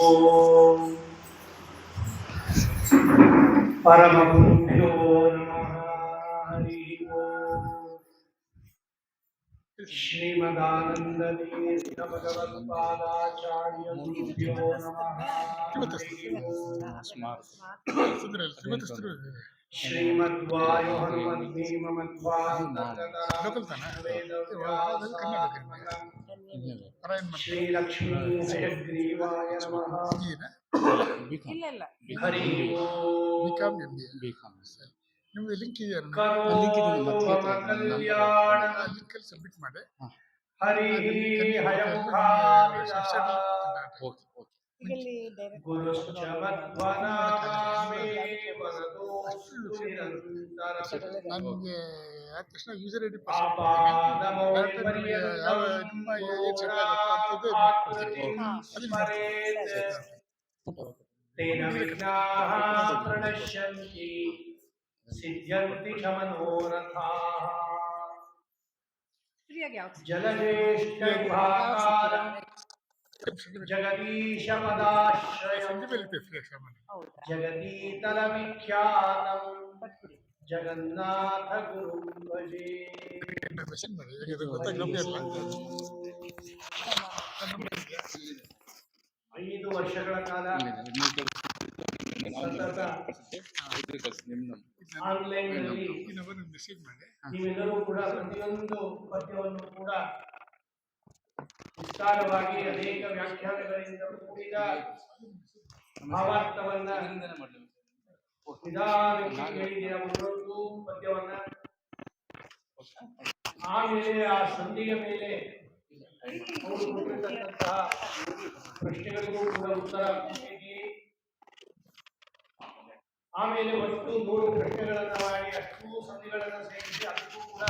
ಓಂ ಪರಮಗುರುಭ್ಯೋ ನಮಃ. ಹರಿ ಓಂ. ಶ್ರೀಮದಾನಂದತೀರ್ಥ ಭಗವತ್ಪಾದಾಚಾರ್ಯ ಗುರುಭ್ಯೋ ನಮಃ. ಹರಿ ಓಂ. ಶ್ರೀಮದ್ವಾಯು ಶ್ರೀಲಕ್ಷ್ಮೀ ಹಯಗ್ರೀವಾಯ ನಮಃ. ಹರಿ ಓಂ. ನಿಮ್ದು ಲಿಂಕ್ ಇದೆಯಾ? ಕಲ್ಯಾಣ ಲಿಂಕ್ ಅಲ್ಲಿ ಸಬ್ಮಿಟ್ ಮಾಡಿ. ಹರಿ ಹಯಮುಖ ನನಗೆ ಆದ ತಕ್ಷಣ ಯೂಸರ್ ಐ ಡಿ ಪ್ರಣಶ್ಯಂತಿ ಸಿದ್ಧ್ಯಂತಿ ಚ ಮನೋರಥಾಃ. ಜಲಜ್ಯೇಷ್ಠ ವಿಭಾಕಾರಂ ಜಗದೀಶ ಪದಾಶ್ರಯಂ ಜಗದೀತಲ ವಿಖ್ಯಾತಂ ಜಗನ್ನಾಥ ಗುರುಂ ಭಜೆ. 5 ವರ್ಷಗಳ ಕಾಲ ಸತತ ಆನ್ಲೈನ್ನಲ್ಲಿ ನೀವೆಲ್ಲರೂ ಕೂಡ ಪ್ರತಿಯೊಂದು ಪದ್ಯವನ್ನು ಕೂಡ ವಿಸ್ತಾರವಾಗಿ ಅನೇಕ ವ್ಯಾಖ್ಯಾನಗಳಿಂದ ಕೂಡಿದ ಭಾವಾರ್ಥವನ್ನ ನಿಧಾನಕ್ಕೆ ಹೇಳಿದ್ದೀರ. ಒಂದೊಂದು ಪದ್ಯವನ್ನ ಆಮೇಲೆ ಆ ಸಂಧಿಯ ಮೇಲೆ ಅವರು ಕೊಟ್ಟಿರತಕ್ಕಂತಹ ಪ್ರಶ್ನೆಗಳಿಗೂ ಕೂಡ ಉತ್ತರ ಕೊಟ್ಟಿದ್ದೀರಿ. ಆಮೇಲೆ ಒಟ್ಟು 3 ಪ್ರಶ್ನೆಗಳನ್ನ ಮಾಡಿ ಅಷ್ಟು ಸಂಧಿಗಳನ್ನ ಸೇರಿಸಿ ಅದಕ್ಕೂ ಕೂಡ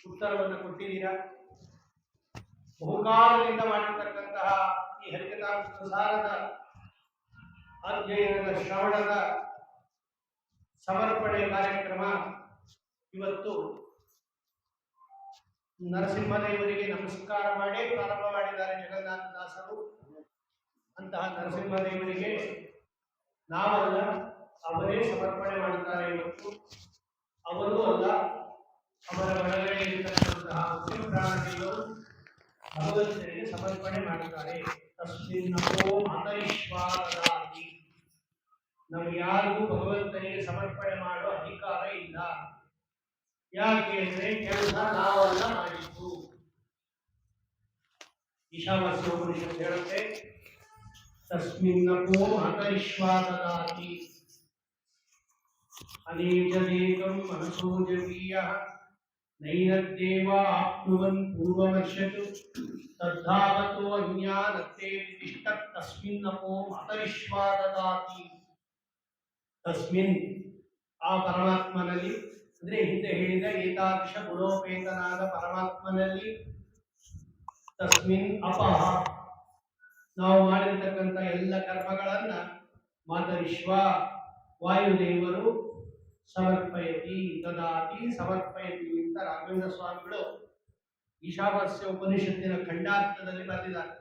ಉತ್ತರವನ್ನು ಕೊಟ್ಟಿದ್ದೀರಾ. ಬಹುಕಾಲದಿಂದ ಮಾಡಿರ್ತಕ್ಕಂತಹ ಈ ಹರಿಕಥಾಸಾರದ ಅಧ್ಯಯನದ ಶ್ರವಣದ ಸಮರ್ಪಣೆ ಕಾರ್ಯಕ್ರಮ ಇವತ್ತು ನರಸಿಂಹದೇವರಿಗೆ ನಮಸ್ಕಾರ ಮಾಡಿ ಪ್ರಾರಂಭ ಮಾಡಿದ್ದಾರೆ ಜಗನ್ನಾಥದಾಸರು. ಅಂತಹ ನರಸಿಂಹದೇವರಿಗೆ ನಾವಲ್ಲ, ಅವರೇ ಸಮರ್ಪಣೆ ಮಾಡುತ್ತಾರೆ. ಇವತ್ತು ಅವರು ಅಲ್ಲ, ಅವರ ಒಳಗಡೆ ಇರತಕ್ಕಂತಹ ಪ್ರಾಣದೇವರು ಭಗವಂತನಿಗೆ ಸಮರ್ಪಣೆ ಮಾಡುತ್ತಾರೆ. ತಸ್ಮಿನ್ನೋ ಮಾತರಿಶ್ವಾದಾಗಿ ನಮ್ಗೆ ಯಾರಿಗೂ ಭಗವಂತನಿಗೆ ಸಮರ್ಪಣೆ ಮಾಡುವ ಅಧಿಕಾರ ಇಲ್ಲ. ಯಾಕೆ ಅಂದ್ರೆ ಕೆಲಸ ನಾವೆಲ್ಲ ಮಾಡಿದ್ದು. ಈಶಾವಾಸ್ಯ ಉಪನಿಷತ್ತು ಹೇಳುತ್ತೆ, ತಸ್ಮಿನ್ನೋ ಮಾತರಿಶ್ವಾದಾಗಿ ಅನೇಜದೇಕಂ ಮನಸೋಜವೀಯಃ ನೈನದ್ದೇವ ಆಪ್ನುವನ್ ಪೂರ್ವಮರ್ಶತು ತದ್ಧಾವತೋ ಅನ್ಯಾನತ್ತೇ ವಿದಿಷ್ಟ ತಸ್ಮಿನ್ನಪೋ ಮಾತರಿಶ್ವಾದಾತಿ. ತಸ್ಮಿನ್ ಆ ಪರಮಾತ್ಮನಲ್ಲಿ, ಅಂದ್ರೆ ಹಿಂದೆ ಹೇಳಿದ ಏತಾದೃಶ ಗುಣೋಪೇತನಾದ ಪರಮಾತ್ಮನಲ್ಲಿ, ತಸ್ಮಿನ್ ಅಪಹ ನಾವು ಮಾಡಿರತಕ್ಕಂಥ ಎಲ್ಲ ಕರ್ಮಗಳನ್ನ ಮಾತರಿಶ್ವ ವಾಯುದೇವರು ಸಮರ್ಪಯತಿ ದದಾತಿ ಸಮರ್ಪಯತಿ ಅಂತ ರಾಘವೇಂದ್ರ ಸ್ವಾಮಿಗಳು ಈಶಾವಾಸ್ಯ ಉಪನಿಷತ್ತಿನ ಖಂಡಾರ್ಥದಲ್ಲಿ ಬರೆದಿದ್ದಾರೆ.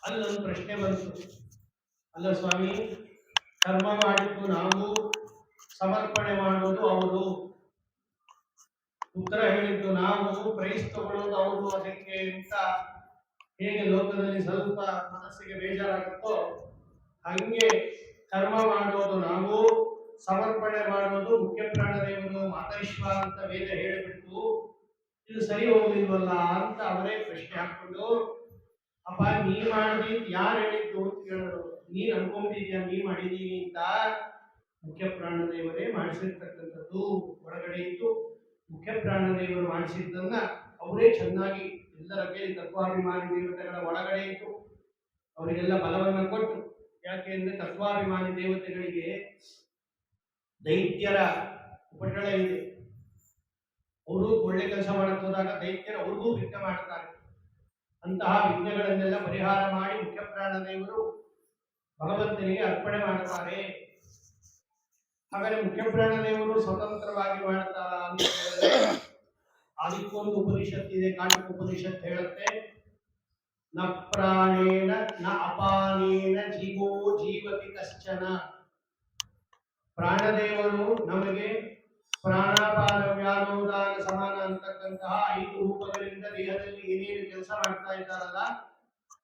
ಅಲ್ಲೊಂದು ಪ್ರಶ್ನೆ ಬಂತು, ಅಲ್ಲ ಸ್ವಾಮಿ, ಕರ್ಮ ಮಾಡಿದ್ದು ನಾವು, ಸಮರ್ಪಣೆ ಮಾಡೋದು ಅವರು, ಉತ್ತರ ಹೇಳಿದ್ದು ನಾವು, ಪ್ರೈಸ್ ತಗೊಳ್ಳೋದು ಅವರು, ಅದಕ್ಕೆ ಅಂತ ಹೇಗೆ ಲೋಕದಲ್ಲಿ ಸ್ವಲ್ಪ ಮನಸ್ಸಿಗೆ ಬೇಜಾರಾಗುತ್ತೋ ಹಂಗೆ ಕರ್ಮ ಮಾಡೋದು ನಾವು, ಸಮರ್ಪಣೆ ಮಾಡೋದು ಮುಖ್ಯ ಪ್ರಾಣದೇವರು ಮಾತರಿಶ್ವ ಅಂತ ವೇದ ಹೇಳಿಬಿಟ್ಟು ಇದು ಸರಿ ಹೋಗ್ಲಿಲ್ವಲ್ಲ ಅಂತ ಅವರೇ ಪ್ರಶ್ನೆ ಹಾಕೊಂಡು, ಅಪ್ಪ ನೀ ಮಾಡಿದ್ ಯಾರು ಹೇಳಿದ್ದು ಅಂತ ಕೇಳಿದ್ರು. ನೀನ್ ಅನ್ಕೊಂಡಿದ್ಯಾ ನೀ ಮಾಡಿದೀನಿ ಅಂತ? ಮುಖ್ಯ ಪ್ರಾಣದೇವರೇ ಮಾಡಿಸಿರ್ತಕ್ಕಂಥದ್ದು. ಒಳಗಡೆ ಇದ್ದು ಮುಖ್ಯ ಪ್ರಾಣದೇವರು ಮಾಡಿಸಿದ್ದನ್ನ ಅವರೇ ಚೆನ್ನಾಗಿ ಎಲ್ಲರ ಕೈಲಿ ತತ್ವಾಭಿಮಾನಿ ದೇವತೆಗಳ ಒಳಗಡೆ ಇದ್ದು ಅವರಿಗೆಲ್ಲ ಬಲವನ್ನ ಕೊಟ್ಟು, ಯಾಕೆಂದ್ರೆ ತತ್ವಾಭಿಮಾನಿ ದೇವತೆಗಳಿಗೆ ದೈತ್ಯರ ಉಪಟಳ ಇದೆ. ಅವರು ಒಳ್ಳೆ ಕೆಲಸ ಮಾಡಕ್ ಹೋದಾಗ ದೈತ್ಯರು ಅವ್ರಿಗೂ ವಿಘ್ನ ಮಾಡ್ತಾರೆ. ಅಂತಹ ವಿಘ್ನಗಳನ್ನೆಲ್ಲ ಪರಿಹಾರ ಮಾಡಿ ಮುಖ್ಯ ಪ್ರಾಣದೇವರು ಭಗವಂತನಿಗೆ ಅರ್ಪಣೆ ಮಾಡುತ್ತಾರೆ. ಹಾಗಾದ್ರೆ ಮುಖ್ಯ ಪ್ರಾಣದೇವರು ಸ್ವತಂತ್ರವಾಗಿ ಮಾಡ್ತಾರ ಅಂತ ಹೇಳಿದ್ರೆ ಅದಕ್ಕೊಂದು ಉಪನಿಷತ್ ಇದೆ, ಕಾಟಕ ಉಪನಿಷತ್ ಹೇಳುತ್ತೆ, ನ ಪ್ರಾಣೇನ ನ ಅಪಾನೇನ ಜೀವೋ ಜೀವತಿ ಕಶ್ಚನ. ಪ್ರಾಣದೇವರು ನಮಗೆ ಪ್ರಾಣಾಪಾನ ವ್ಯಾನೋದಾನ ಸಮಾನ ಅಂತಕ್ಕಂತಹ 5 ರೂಪಗಳಿಂದ ದೇಹದಲ್ಲಿ ಏನೇನು ಕೆಲಸ ಮಾಡ್ತಾ ಇದ್ದಾರಲ್ಲ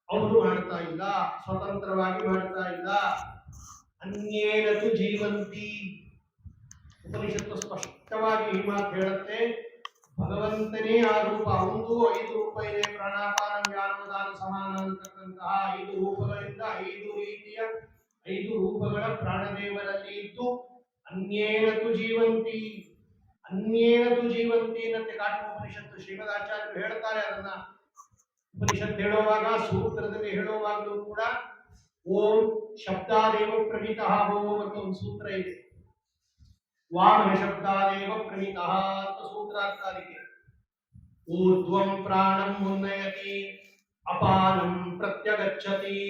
ಅವರು ಮಾಡ್ತಾ ಇಲ್ಲ, ಸ್ವತಂತ್ರವಾಗಿ ಮಾಡ್ತಾ ಇಲ್ಲ. ಅನ್ಯೇನತು ಜೀವಂತಿ. ಉಪನಿಷತ್ತು ಸ್ಪಷ್ಟವಾಗಿ ಈ ಮಾತು ಹೇಳುತ್ತೆ, ಭಗವಂತನೇ ಆ ರೂಪ. ಒಂದು 5 ರೂಪ ಇದೆ, ಪ್ರಾಣಾಪಾನ ವ್ಯಾನೋದಾನ ಸಮಾನ ಅಂತಕ್ಕಂತಹ 5 ರೂಪಗಳಿಂದ 5 ರೀತಿಯ 5 ರೂಪಗಳ ಪ್ರಾಣದೇವರಲ್ಲಿ ಇದ್ದು ಅನ್ಯೇನತು ಜೀವಂತಿ, ಅನ್ಯೇನತು ಜೀವಂತಿ ಅನ್ನತ್ತೆ ಕಾಠೋಪನಿಷತ್ತು. ಶ್ರೀಮದಾಚಾರ್ಯರು ಹೇಳ್ತಾರೆ ಅದನ್ನ. ಉಪನಿಷತ್ ಹೇಳುವಾಗ, ಸೂತ್ರದಲ್ಲಿ ಹೇಳುವಾಗಲೂ ಕೂಡ ಓಂ ಶಬ್ದಾದೇವ ಪ್ರಮಿತಃ ಓಂ ಅಂತ ಒಂದು ಸೂತ್ರ ಇದೆ. ವಾಮನ ಶಬ್ದಾದೇವ ಪ್ರಮಿತಃ ಅಂತ ಸೂತ್ರ ಅರ್ಥ ಅದಕ್ಕೆ. ಊರ್ಧ್ವಂ ಪ್ರಾಣಂ ಉನ್ನಯತಿ ಅಪಾನಂ ಪ್ರತ್ಯಗಚ್ಚತಿ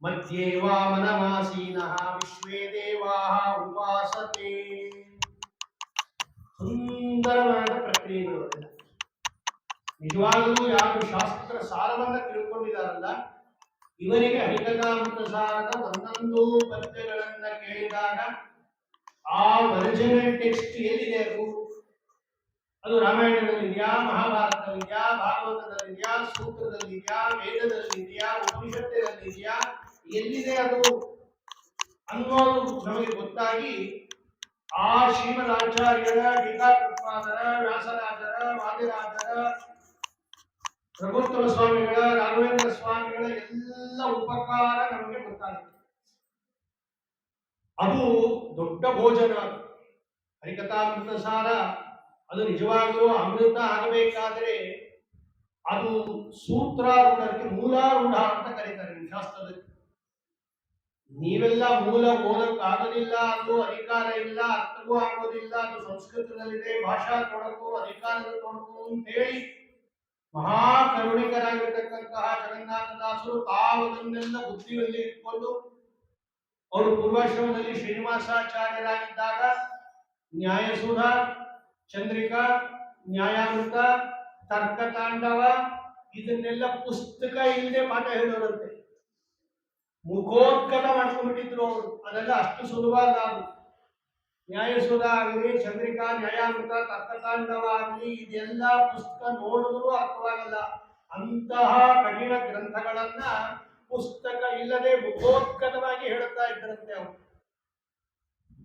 ಮಧ್ಯೆ ವಾಮನಮಾಸೀನಃ ವಿಶ್ವೇ ದೇವಾಃ ಉಪಾಸತೆ. ಸುಂದರವಾದ ಪ್ರಕ್ರಿಯೆಗಳು. ನಿಜವಾಗಲೂ ಯಾರು ಶಾಸ್ತ್ರ ಸಾರವನ್ನ ತಿಳ್ಕೊಂಡಿದಾರಲ್ಲ ಇವರಿಗೆ ಹರಿಕಥಾಮೃತ ಸಾರದ ಒಂದೊಂದು ಪದ್ಯಗಳನ್ನ ಕೇಳಿದಾಗ ಆ ಒರಿಜಿನಲ್ ಟೆಕ್ಸ್ಟ್ ಎಲ್ಲಿದೆ, ಅದು ರಾಮಾಯಣದಲ್ಲಿದೆಯಾ, ಮಹಾಭಾರತದಲ್ಲಿದೆಯಾ, ಭಾಗವತದಲ್ಲಿದೆಯಾ, ಸೂತ್ರದಲ್ಲಿದೆಯಾ, ವೇದದಲ್ಲಿದೆಯಾ, ಉಪನಿಷತ್ತಿನಲ್ಲಿದೆಯಾ, ಎಲ್ಲಿದೆ ಅದು ಅನ್ನೋದು ನಮಗೆ ಗೊತ್ತಾಗಿ ಆ ಶ್ರೀಮದಾಚಾರ್ಯರ, ಟೀಕಾಕೃತ್ಪಾದರ, ವ್ಯಾಸರಾಜರ, ವಾದಿರಾಜರ, ರಘುತ್ತಮ ಸ್ವಾಮಿಗಳ, ರಾಘವೇಂದ್ರ ಸ್ವಾಮಿಗಳ ಎಲ್ಲ ಉಪಕಾರ ನಮಗೆ ಗೊತ್ತಾಗುತ್ತೆ. ಅದು ದೊಡ್ಡ ಭೋಜನ. ಹರಿಕಥಾಮೃತ ಸಾರ ಅದು ನಿಜವಾಗಲೂ ಅಮೃತ ಆಗಬೇಕಾದ್ರೆ ಅದು ಸೂತ್ರಾರೂಢಕ್ಕೆ ಮೂಲಾರೂಢ ಅಂತ ಕರೀತಾರೆ ನಿಮ್ಮ ಶಾಸ್ತ್ರದಲ್ಲಿ. ನೀವೆಲ್ಲ ಮೂಲ ಓದಕ್ಕಾಗೋದಿಲ್ಲ, ಅದು ಅಧಿಕಾರ ಇಲ್ಲ, ಅರ್ಥವೂ ಆಗೋದಿಲ್ಲ, ಅದು ಸಂಸ್ಕೃತದಲ್ಲಿದೆ, ಭಾಷಾ ತೊಡಕು, ಅಧಿಕಾರದ ತೊಡಕು ಅಂತ ಹೇಳಿ ಮಹಾ ಕರುಣಿಕರಾಗಿರ್ತಕ್ಕಂತಹ ಜಗನ್ನಾಥದಾಸರು ತಾವದನ್ನೆಲ್ಲ ಬುದ್ಧಿಯಲ್ಲಿ ಇಟ್ಕೊಂಡು ಅವರು ಪೂರ್ವಾಶ್ರಮದಲ್ಲಿ ಶ್ರೀನಿವಾಸಾಚಾರ್ಯರಾಗಿದ್ದಾಗ ನ್ಯಾಯಸುಧ, ಚಂದ್ರಿಕಾ, ನ್ಯಾಯಾಮೃತ, ತರ್ಕತಾಂಡವ ಇದನ್ನೆಲ್ಲ ಪುಸ್ತಕ ಇಲ್ಲದೆ ಪಾಠ ಹೇಳೋರಂತೆ. ಮುಖೋದ್ಗತ ಮಾಡ್ಕೊಂಡ್ಬಿಟ್ಟಿದ್ರು ಅವರು. ಅದೆಲ್ಲ ಅಷ್ಟು ಸುಲಭ ಅಲ್ಲ. ಅದು ನ್ಯಾಯಸುಧ ಆಗಲಿ, ಚಂದ್ರಿಕಾ, ನ್ಯಾಯಾಮೃತ, ತರ್ಕತಾಂಡವ ಆಗಲಿ ಇದೆಲ್ಲ ಪುಸ್ತಕ ನೋಡಿದ್ರು ಅರ್ಥವಾಗಲ್ಲ. ಅಂತಹ ಕಠಿಣ ಗ್ರಂಥಗಳನ್ನ ಪುಸ್ತಕ ಇಲ್ಲದೆ ಮುಖೋದ್ಗತವಾಗಿ ಹೇಳುತ್ತಾ ಇದ್ದರಂತೆ ಅವರು.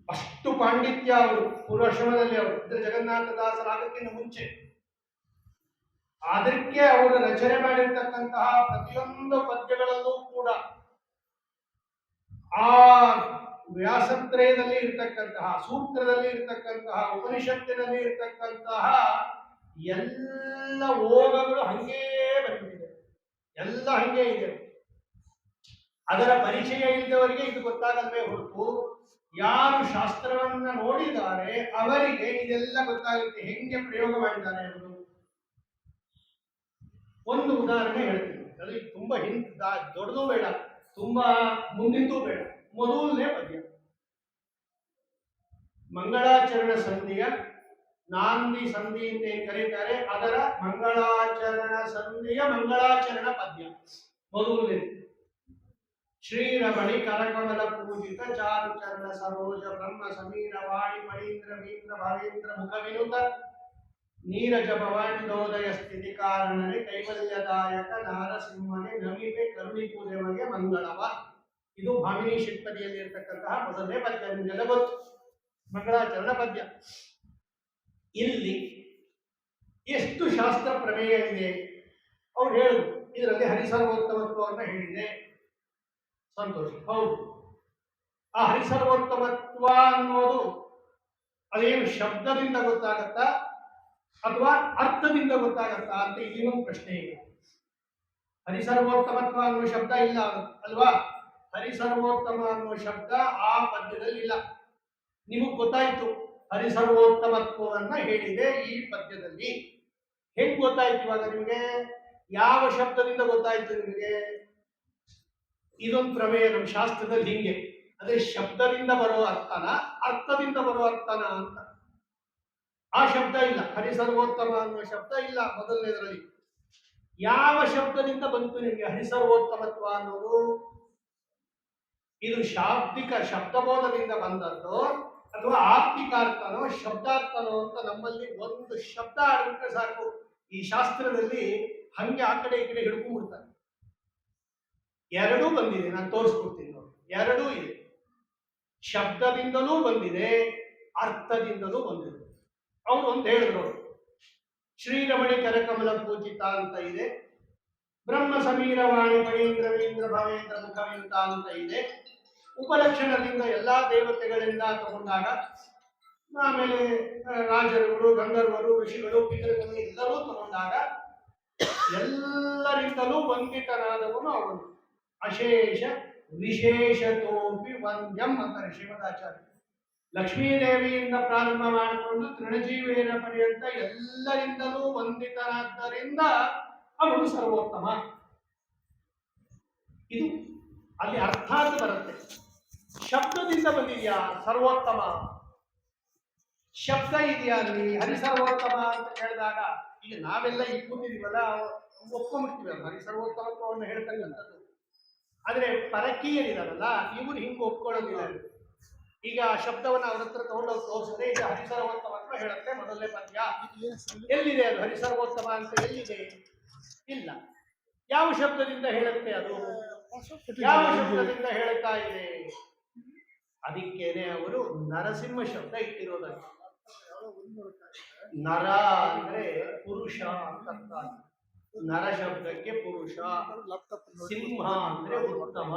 ಅಷ್ಟು ಪಾಂಡಿತ್ಯ ಅವರು ಪೂರ್ವಾಶ್ರಮದಲ್ಲಿ. ಅವರು ಇದ್ರೆ ಜಗನ್ನಾಥದಾಸರಾಗಕ್ಕಿಂತ ಮುಂಚೆ. ಅದಕ್ಕೆ ಅವರು ರಚನೆ ಮಾಡಿರ್ತಕ್ಕಂತಹ ಪ್ರತಿಯೊಂದು ಪದ್ಯಗಳಲ್ಲೂ ಕೂಡ ಆ ವ್ಯಾಸತ್ರಯದಲ್ಲಿ ಇರ್ತಕ್ಕಂತಹ, ಸೂತ್ರದಲ್ಲಿ ಇರ್ತಕ್ಕಂತಹ, ಉಪನಿಷತ್ತಿನಲ್ಲಿ ಇರ್ತಕ್ಕಂತಹ ಎಲ್ಲ ಓಗಗಳು ಹಂಗೇ ಬಂದಿದೆ. ಎಲ್ಲ ಹಂಗೆ ಇದೆ. ಅದರ ಪರಿಚಯ ಇಲ್ಲದವರಿಗೆ ಇದು ಗೊತ್ತಾಗಲ್ವೇ ಹೊರತು ಯಾರು ಶಾಸ್ತ್ರವನ್ನ ನೋಡಿದ್ದಾರೆ ಅವರಿಗೆ ಇದೆಲ್ಲ ಗೊತ್ತಾಗುತ್ತೆ, ಹೆಂಗೆ ಪ್ರಯೋಗ ಮಾಡಿದ್ದಾರೆ ಅನ್ನೋದು. ಒಂದು ಉದಾಹರಣೆ ಹೇಳ್ತೀನಿ. ಅದು ತುಂಬಾ ದೊಡ್ಡದು ಬೇಡ, ತುಂಬಾ ಮುಂದಿಂದೂ ಬೇಡ. ಮೊದಲನೇ ಪದ್ಯ ಮಂಗಳಾಚರಣ ಸಂಧಿಯ ನಾಂದಿ ಸಂಧಿ ಅಂತ ಏನ್ ಕರೀತಾರೆ, ಅದರ ಮಂಗಳಾಚರಣ ಸಂಧಿಯ ಮಂಗಳಾಚರಣ ಪದ್ಯ ಮೊದಲನೇ. ಶ್ರೀರಮಣಿ ಕರಕಮಲ ಪೂಜಿತ ಚಾರು ಚರಣ ಸರೋಜ ಬ್ರಹ್ಮ ಸಮೀರ ವಾಣಿ ಮಣೀಂದ್ರ ವೀಂದ್ರ ಭವೇಂದ್ರ ಮುಖ ವಿನುತ ನೀರಜ ಭವಾಂಡೋದಯ ಸ್ಥಿತಿ ಕಾರಣನೆ ಕೈವಲ್ಯದಾಯಕ ನಾರಸಿಂಹನೆ ನಮಿಪೆ ಕರುಣಿಪೂಜೆಮಗೆ ಮಂಗಳವ. ಇದು ಭಾಮಿನಿ ಷಟ್ಪದಿಯಲ್ಲಿ ಇರ್ತಕ್ಕಂತಹ ಮೊದಲನೇ ಪದ್ಯ. ನಿಮಗೆಲ್ಲ ಗೊತ್ತು ಮಂಗಳಾಚರಣ ಪದ್ಯ. ಇಲ್ಲಿ ಎಷ್ಟು ಶಾಸ್ತ್ರ ಪ್ರಮೇಯ ಇದೆ ಅವ್ರು ಹೇಳುದು. ಇದರಲ್ಲಿ ಹರಿಸರ್ವೋತ್ತಮತ್ವವನ್ನು ಹೇಳಿದೆ. ಸಂತೋಷ, ಹೌದು. ಆ ಹರಿಸರ್ವೋತ್ತಮತ್ವ ಅನ್ನೋದು ಅದೇನು ಶಬ್ದದಿಂದ ಗೊತ್ತಾಗತ್ತಾ ಅಥವಾ ಅರ್ಥದಿಂದ ಗೊತ್ತಾಗತ್ತಾ ಅಂತ ಇನ್ನೊಂದು ಪ್ರಶ್ನೆ ಇದೆ. ಹರಿಸರ್ವೋತ್ತಮತ್ವ ಅನ್ನುವ ಶಬ್ದ ಇಲ್ಲ ಅಲ್ವಾ? ಹರಿಸರ್ವೋತ್ತಮ ಅನ್ನುವ ಶಬ್ದ ಆ ಪದ್ಯದಲ್ಲಿ ಇಲ್ಲ. ನಿಮಗೆ ಗೊತ್ತಾಯ್ತು ಹರಿಸರ್ವೋತ್ತಮತ್ವವನ್ನ ಹೇಳಿದೆ ಈ ಪದ್ಯದಲ್ಲಿ. ಹೆಂಗ್ ಗೊತ್ತಾಯ್ತು ಇವಾಗ ನಿಮಗೆ? ಯಾವ ಶಬ್ದದಿಂದ ಗೊತ್ತಾಯ್ತು ನಿಮಗೆ? ಇದೊಂದು ಪ್ರಮೇಯ ನಮ್ಮ ಶಾಸ್ತ್ರದಲ್ಲಿ ಹಿಂಗೆ. ಅಂದ್ರೆ ಶಬ್ದದಿಂದ ಬರುವ ಅರ್ಥನ, ಅರ್ಥದಿಂದ ಬರುವ ಅರ್ಥನ ಅಂತ. ಆ ಶಬ್ದ ಇಲ್ಲ, ಹರಿಸರ್ವೋತ್ತಮ ಅನ್ನುವ ಶಬ್ದ ಇಲ್ಲ ಮೊದಲನೇದರಲ್ಲಿ. ಯಾವ ಶಬ್ದದಿಂದ ಬಂತು ನಿಮಗೆ ಹರಿಸರ್ವೋತ್ತಮತ್ವ ಅನ್ನೋದು? ಇದು ಶಾಬ್ದಿಕ ಶಬ್ದಬೋಧದಿಂದ ಬಂದದ್ದು ಅಥವಾ ಆರ್ಥಿಕಾರ್ಥನೋ ಶಬ್ದಾರ್ಥನೋ ಅಂತ ನಮ್ಮಲ್ಲಿ ಒಂದು ಶಬ್ದ ಆಡ್ಬಿಟ್ರೆ ಸಾಕು, ಈ ಶಾಸ್ತ್ರದಲ್ಲಿ ಹಂಗೆ ಆ ಕಡೆ ಈ ಕಡೆ ಹಿಡ್ಕೊಂಡ್ಬಿಡ್ತಾರೆ. ಎರಡೂ ಬಂದಿದೆ, ನಾನು ತೋರಿಸ್ಕೊಡ್ತೀನಿ ನೋಡಿ. ಎರಡೂ ಇದೆ, ಶಬ್ದದಿಂದಲೂ ಬಂದಿದೆ, ಅರ್ಥದಿಂದಲೂ ಬಂದಿದೆ. ಅವ್ರು ಒಂದು ಹೇಳಿದ್ರು, ಶ್ರೀರಮಣಿ ಕರಕಮಲ ಪೂಜಿತ ಅಂತ ಇದೆ, ಬ್ರಹ್ಮ ಸಮೀರವಾಣಿ ಫಣೀಂದ್ರ ವೀಂದ್ರ ಭವೇಂದ್ರ ಮುಖವಿಂತ ಅಂತ ಇದೆ. ಉಪಲಕ್ಷಣದಿಂದ ಎಲ್ಲಾ ದೇವತೆಗಳಿಂದ ತಗೊಂಡಾಗ, ಆಮೇಲೆ ರಾಜರುಗಳು, ಗಂಧರ್ವರು, ಋಷಿಗಳು, ಪಿತೃಗಳು ಎಲ್ಲರೂ ತಗೊಂಡಾಗ ಎಲ್ಲರಿಂದಲೂ ವಂದಿತನಾದವನು ಅವನು. ಅಶೇಷ ವಿಶೇಷತೋಪಿ ವಂದ್ಯಂ ಅಂತಾರೆ ಶ್ರೀಮದಾಚಾರ್ಯ. ಲಕ್ಷ್ಮೀದೇವಿಯಿಂದ ಪ್ರಾರಂಭ ಮಾಡಿಕೊಂಡು ತೃಣಜೀವೇನ ಪರ್ಯಂತ ಎಲ್ಲರಿಂದಲೂ ವಂದಿತನಾದ್ದರಿಂದ ಅವನು ಸರ್ವೋತ್ತಮ. ಇದು ಅಲ್ಲಿ ಅರ್ಥಾತ್ ಬರುತ್ತೆ. ಶಬ್ದದಿಂದ ಬಂದಿದೆಯಾ ಸರ್ವೋತ್ತಮ? ಶಬ್ದ ಇದೆಯಾ ಅಲ್ಲಿ? ಹರಿಸರ್ವೋತ್ತಮ ಅಂತ ಹೇಳಿದಾಗ ಈಗ ನಾವೆಲ್ಲ ಈಗ ಕೂತಿದೀವಲ್ಲ, ಒಪ್ಕೊಂಡ್ಬಿಡ್ತೀವಿ ಹರಿಸರ್ವೋತ್ತಮತ್ವವನ್ನು ಹೇಳ್ತಕ್ಕಂಥದ್ದು. ಆದ್ರೆ ಪರಕೀಯರಿದಾರಲ್ಲ, ಇವರು ಹಿಂಗೆ ಒಪ್ಕೊಳ್ಳೋದಿಲ್ಲ. ಈಗ ಆ ಶಬ್ದವನ್ನು ಅವ್ರ ಹತ್ರ ತಗೊಂಡೋಗಿ ತೋರಿಸಿದ್ರೆ ಇದು ಹರಿಸರ್ವೋತ್ತಮತ್ವ ಹೇಳುತ್ತೆ ಮೊದಲನೇ ಪದ್ಯ. ಎಲ್ಲಿದೆ ಅದು ಹರಿಸರ್ವೋತ್ತಮ ಅಂತ? ಎಲ್ಲಿದೆ? ಇಲ್ಲ. ಯಾವ ಶಬ್ದದಿಂದ ಹೇಳುತ್ತೆ ಅದು? ಯಾವ ಶಬ್ದದಿಂದ ಹೇಳ್ತಾ ಇದೆ? ಅದಕ್ಕೇನೆ ಅವರು ನರಸಿಂಹ ಶಬ್ದ ಇಟ್ಟಿರೋದಲ್ಲ. ನರ ಅಂದ್ರೆ ಪುರುಷ ಅಂತ ಅರ್ಥ. ನರ ಶಬ್ದಕ್ಕೆ ಪುರುಷ, ಸಿಂಹ ಅಂದ್ರೆ ಉತ್ತಮ,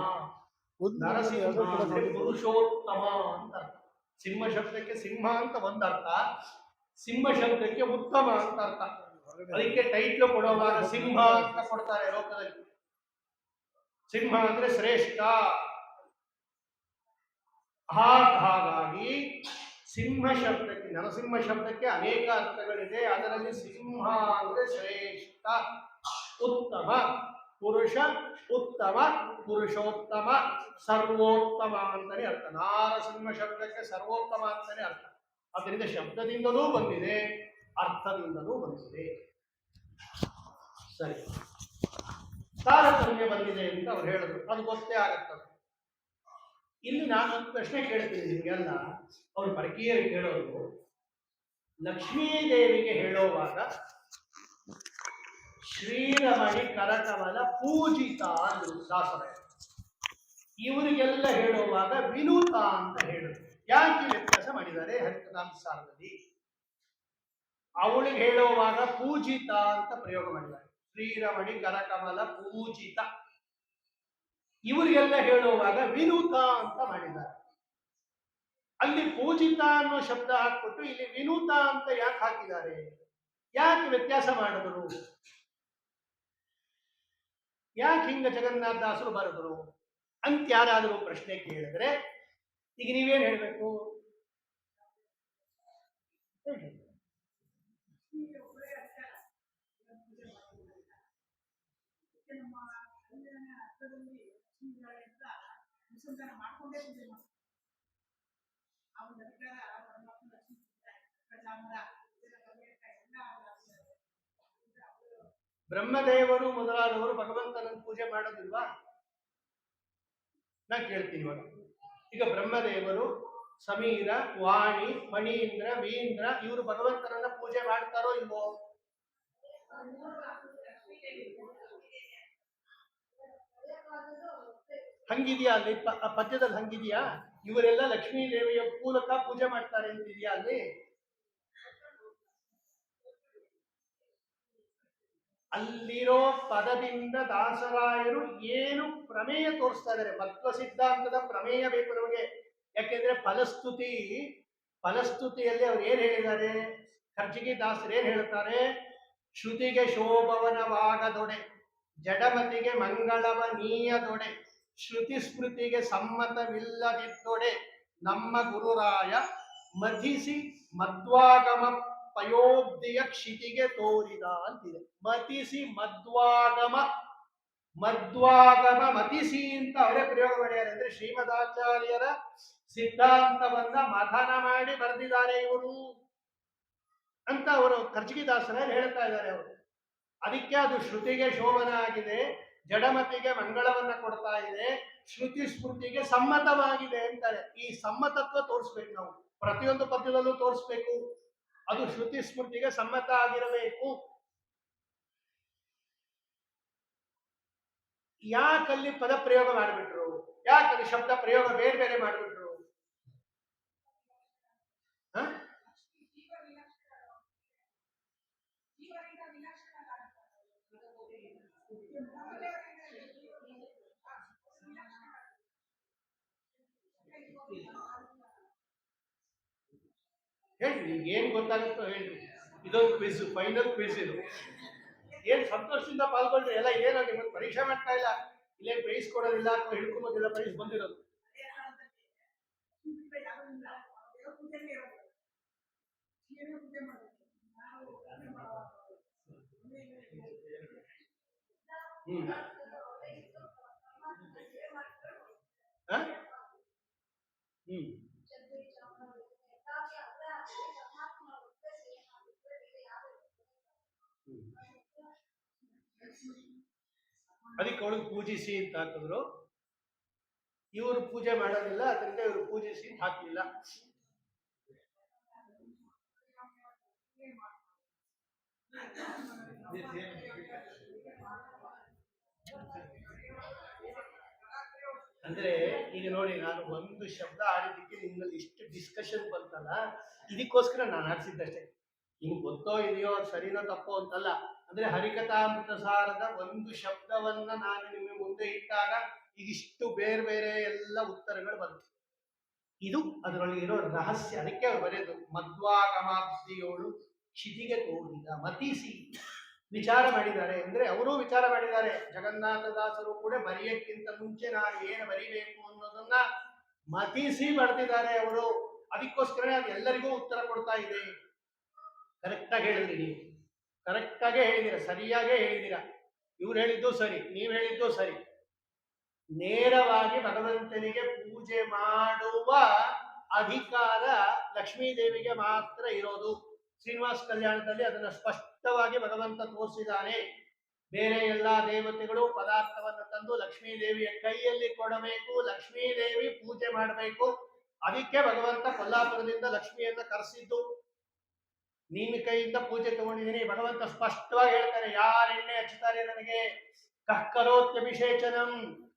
ನರಸಿಂಹ ಅಂದ್ರೆ ಪುರುಷೋತ್ತಮ ಅಂತ ಅರ್ಥ. ಸಿಂಹ ಶಬ್ದಕ್ಕೆ ಸಿಂಹ ಅಂತ ಒಂದರ್ಥ, ಸಿಂಹ ಶಬ್ದಕ್ಕೆ ಉತ್ತಮ ಅಂತ ಅರ್ಥ. ಅದಕ್ಕೆ ಟೈಟ್ಲು ಕೊಡುವಾಗ ಸಿಂಹ ಅಂತ ಕೊಡ್ತಾರೆ ಲೋಕದಲ್ಲಿ. ಸಿಂಹ ಅಂದ್ರೆ ಶ್ರೇಷ್ಠ. ಹಾಗಾಗಿ ಸಿಂಹ ಶಬ್ದಕ್ಕೆ, ನರಸಿಂಹ ಶಬ್ದಕ್ಕೆ ಅನೇಕ ಅರ್ಥಗಳಿದೆ. ಅದರಲ್ಲಿ ಸಿಂಹ ಅಂದ್ರೆ ಶ್ರೇಷ್ಠ, ಉತ್ತಮ, ಪುರುಷ, ಉತ್ತಮ, ಪುರುಷೋತ್ತಮ, ಸರ್ವೋತ್ತಮ ಅಂತಾನೆ ಅರ್ಥ. ನಾರಸಿಂಹ ಶಬ್ದಕ್ಕೆ ಸರ್ವೋತ್ತಮ ಅಂತಾನೆ ಅರ್ಥ. ಅದರಿಂದ ಶಬ್ದದಿಂದಲೂ ಬಂದಿದೆ, ಅರ್ಥದಿಂದಲೂ ಬಂದಿದೆ. ಸರಿ, ತಾರತಮ್ಯ ಬಂದಿದೆ ಅಂತ ಅವ್ರು ಹೇಳಿದ್ರು, ಅದು ಗೊತ್ತೇ ಆಗತ್ತದು. ಇಲ್ಲಿ ನಾನು ಒಂದು ಪ್ರಶ್ನೆ ಕೇಳ್ತೀನಿ ನಿಮಗೆಲ್ಲ. ಅವರು ಪರಕೀಯರಿಗೆ ಹೇಳೋದು, ಲಕ್ಷ್ಮೀದೇವಿಗೆ ಹೇಳುವಾಗ ಶ್ರೀರಮಣಿ ಕರಕಮಲ ಪೂಜಿತ ಅಂದ್ರು ದಾಸರ. ಇವರಿಗೆಲ್ಲ ಹೇಳುವಾಗ ವಿನೂತ ಅಂತ ಹೇಳಿದ್ರು. ಯಾಕೆ ವ್ಯತ್ಯಾಸ ಮಾಡಿದ್ದಾರೆ ಹರಿಕಥಾಂಸಾರದಲ್ಲಿ? ಅವಳಿಗೆ ಹೇಳುವಾಗ ಪೂಜಿತ ಅಂತ ಪ್ರಯೋಗ ಮಾಡಿದ್ದಾರೆ, ಶ್ರೀರಮಣಿ ಕರಕಮಲ ಪೂಜಿತ. ಇವರಿಗೆಲ್ಲ ಹೇಳುವಾಗ ವಿನೂತ ಅಂತ ಮಾಡಿದ್ದಾರೆ. ಅಲ್ಲಿ ಪೂಜಿತ ಅನ್ನೋ ಶಬ್ದ ಹಾಕ್ಬಿಟ್ಟು ಇಲ್ಲಿ ವಿನೂತ ಅಂತ ಯಾಕೆ ಹಾಕಿದ್ದಾರೆ? ಯಾಕೆ ವ್ಯತ್ಯಾಸ ಮಾಡಿದ್ರು? ಯಾಕೆ ಹಿಂಗ ಜಗನ್ನಾಥದಾಸರು ಬರೆದ್ರು ಅಂತ ಯಾರಾದರೂ ಪ್ರಶ್ನೆ ಕೇಳಿದ್ರೆ ಈಗ ನೀವೇನ್ ಹೇಳ್ಬೇಕು? ಬ್ರಹ್ಮದೇವರು ಮೊದಲಾದವರು ಭಗವಂತನನ್ನು ಪೂಜೆ ಮಾಡೋದಿಲ್ವಾ? ನಾ ಕೇಳ್ತೀನಿ ಇವಾಗ. ಈಗ ಬ್ರಹ್ಮದೇವರು, ಸಮೀರ, ವಾಣಿ, ಫಣೀಂದ್ರ, ವೀಂದ್ರ ಇವರು ಭಗವಂತನನ್ನ ಪೂಜೆ ಮಾಡ್ತಾರೋ ಇಲ್ವೋ? ಹಂಗಿದೆಯಾ ಅಲ್ಲಿ ಪದ್ಯದಲ್ಲಿ? ಹಂಗಿದೆಯಾ? ಇವರೆಲ್ಲ ಲಕ್ಷ್ಮೀ ದೇವಿಯ ಮೂಲಕ ಪೂಜೆ ಮಾಡ್ತಾರೆ ಅಂತಿದೆಯಾ ಅಲ್ಲಿ? ಅಲ್ಲಿರೋ ಪದದಿಂದ ದಾಸರಾಯರು ಏನು ಪ್ರಮೇಯ ತೋರಿಸ್ತಾ ಇದ್ದಾರೆ? ಮಧ್ವ ಸಿದ್ಧಾಂತದ ಪ್ರಮೇಯ ಬೇಕು ನಮಗೆ. ಯಾಕೆಂದ್ರೆ ಫಲಸ್ತುತಿಯಲ್ಲಿ ಅವ್ರು ಏನ್ ಹೇಳಿದ್ದಾರೆ? ಖರ್ಜಿಗಿ ದಾಸರು ಏನ್ ಹೇಳ್ತಾರೆ? ಶ್ರುತಿಗೆ ಶೋಭವನವಾಗದೊಡೆ, ಜಡಮತಿಗೆ ಮಂಗಳವ ನೀಯದೊಡೆ, ಶ್ರುತಿ ಸ್ಮೃತಿಗೆ ಸಮ್ಮತವಿಲ್ಲದಿದ್ದೊಡೆ, ನಮ್ಮ ಗುರುರಾಯ ಮಥಿಸಿ ಮಧ್ವಾಗಮ ಪಯೋಬ್ದಿಯ ಕ್ಷಿತಿಗೆ ತೋರಿದ ಅಂತಿದೆ. ಮತಿಸಿ ಮಧ್ವಾಗಮ ಮತಿಸಿ ಅಂತ ಅವರೇ ಪ್ರಯೋಗ ಮಾಡ್ಯಾರೆ. ಅಂದ್ರೆ ಶ್ರೀಮದಾಚಾರ್ಯರ ಸಿದ್ಧಾಂತವನ್ನ ಮಥನ ಮಾಡಿ ಬರೆದಿದ್ದಾರೆ ಇವರು ಅಂತ ಅವರು ಖರ್ಜಿಗಿದಾಸರ ಹೇಳ್ತಾ ಇದ್ದಾರೆ. ಅವರು ಅದಕ್ಕೆ ಅದು ಶ್ರುತಿಗೆ ಶೋಭನ ಆಗಿದೆ, ಜಡಮತಿಗೆ ಮಂಗಳವನ್ನ ಕೊಡ್ತಾ ಇದೆ, ಶ್ರುತಿ ಸ್ಮೃತಿಗೆ ಸಮ್ಮತವಾಗಿದೆ ಅಂತಾರೆ. ಈ ಸಮ್ಮತತ್ವ ತೋರಿಸ್ಬೇಕು ನಾವು, ಪ್ರತಿಯೊಂದು ಪದ್ಯದಲ್ಲೂ ತೋರಿಸ್ಬೇಕು. ಅದು ಶ್ರುತಿ ಸ್ಮೃತಿಗೆ ಸಮ್ಮತ ಆಗಿರಬೇಕು. ಯಾಕಲ್ಲಿ ಪದ ಪ್ರಯೋಗ ಮಾಡಿಬಿಟ್ರು? ಯಾಕಲ್ಲಿ ಶಬ್ದ ಪ್ರಯೋಗ ಬೇರೆ ಬೇರೆ ಮಾಡಿಬಿಟ್ರು? ಹೇಳ್ರಿ, ನಿಮ್ಗೆ ಏನ್ ಗೊತ್ತಾಗುತ್ತೋ ಹೇಳ್ರಿ. ಇದೊಂದು ಕ್ವಿಜ್, ಫೈನಲ್ ಕ್ವಿಜ್ ಇದು. ಏನ್ ಸಂತೋಷದಿಂದ ಪಾಲ್ಗೊಳ್ರಿ. ಎಲ್ಲ ಏನೋ ನಿಮ್ಮನ್ನು ಪರೀಕ್ಷೆ ಮಾಡ್ತಾ ಇಲ್ಲ, ಇಲ್ಲೇ ಪ್ರೈಸ್ ಕೊಡೋದಿಲ್ಲ ಅಥವಾ ಹಿಡ್ಕೊಂಬೋದಿಲ್ಲ, ಪ್ರೈಸ್ ಬಂದಿರೋದು. ಅದಕ್ಕೆ ಅವಳಿಗೆ ಪೂಜಿಸಿ ಅಂತ ಹಾಕಿದ್ರು. ಇವರು ಪೂಜೆ ಮಾಡೋದಿಲ್ಲ, ಅದರಿಂದ ಇವರು ಪೂಜಿಸಿ ಅಂತ ಹಾಕಲಿಲ್ಲ. ಅಂದ್ರೆ ಈಗ ನೋಡಿ, ನಾನು ಒಂದು ಶಬ್ದ ಆಡಿದ್ದಕ್ಕೆ ನಿಮ್ಮಲ್ಲಿ ಇಷ್ಟು ಡಿಸ್ಕಷನ್ ಬಂತಲ್ಲ, ಇದಕ್ಕೋಸ್ಕರ ನಾನು ಆಡಿಸಿದ್ದಷ್ಟೇ. ನಿಮ್ಗೆ ಗೊತ್ತೋ ಇದೆಯೋ ಸರಿನೋ ತಪ್ಪೋ ಅಂತಲ್ಲ. ಅಂದ್ರೆ ಹರಿಕಥಾಮೃತ ಸಾರದ ಒಂದು ಶಬ್ದವನ್ನ ನಾನು ನಿಮ್ಮ ಮುಂದೆ ಇಟ್ಟಾಗ ಇದಿಷ್ಟು ಬೇರೆ ಬೇರೆ ಎಲ್ಲ ಉತ್ತರಗಳು ಬಂತು. ಇದು ಅದರೊಳಗೆ ಇರೋ ರಹಸ್ಯ. ಅದಕ್ಕೆ ಅವ್ರು ಬರೆಯೋದು ಮಧ್ವಾಗಮಾಬ್ದಿಯೋಳು ಕ್ಷಿತಿಗೆ ತೋಡಿದ ಮತಿಸಿ ವಿಚಾರ ಮಾಡಿದ್ದಾರೆ. ಅಂದ್ರೆ ಅವರೂ ವಿಚಾರ ಮಾಡಿದ್ದಾರೆ. ಜಗನ್ನಾಥದಾಸರು ಕೂಡ ಬರೆಯಕ್ಕಿಂತ ಮುಂಚೆ ನಾನು ಏನು ಬರೀಬೇಕು ಅನ್ನೋದನ್ನ ಮತಿಸಿ ಬರ್ತಿದ್ದಾರೆ ಅವರು. ಅದಕ್ಕೋಸ್ಕರ ಅದು ಎಲ್ಲರಿಗೂ ಉತ್ತರ ಕೊಡ್ತಾ ಇದೆ. ಕರೆಕ್ಟಾಗಿ ಹೇಳಿದ್ರಿ ನೀವು, ಕರೆಕ್ಟಾಗೇ ಹೇಳಿದ್ದೀರ, ಸರಿಯಾಗೇ ಹೇಳಿದ್ದೀರ. ಇವ್ರು ಹೇಳಿದ್ದು ಸರಿ, ನೀವು ಹೇಳಿದ್ದು ಸರಿ. ನೇರವಾಗಿ ಭಗವಂತನಿಗೆ ಪೂಜೆ ಮಾಡುವ ಅಧಿಕಾರ ಲಕ್ಷ್ಮೀದೇವಿಗೆ ಮಾತ್ರ ಇರೋದು. ಶ್ರೀನಿವಾಸ ಕಲ್ಯಾಣದಲ್ಲಿ ಅದನ್ನು ಸ್ಪಷ್ಟವಾಗಿ ಭಗವಂತ ತೋರಿಸಿದ್ದಾನೆ. ಬೇರೆ ಎಲ್ಲಾ ದೇವತೆಗಳು ಪದಾರ್ಥವನ್ನು ತಂದು ಲಕ್ಷ್ಮೀದೇವಿಯ ಕೈಯಲ್ಲಿ ಕೊಡಬೇಕು, ಲಕ್ಷ್ಮೀದೇವಿ ಪೂಜೆ ಮಾಡಬೇಕು. ಅದಕ್ಕೆ ಭಗವಂತ ಕೊಲ್ಲಾಪುರದಿಂದ ಲಕ್ಷ್ಮಿಯನ್ನ ಕರೆಸಿದ್ದು. ನಿನ್ನ ಕೈಯಿಂದ ಪೂಜೆ ತಗೊಂಡಿದ್ದೀನಿ, ಭಗವಂತ ಸ್ಪಷ್ಟವಾಗಿ ಹೇಳ್ತಾರೆ. ಯಾರು ಎಣ್ಣೆ ಹಚ್ಚುತ್ತಾರೆ ನನಗೆ ಕಕ್ಕರೋತ್ಯಭಿಷೇಚನಂ.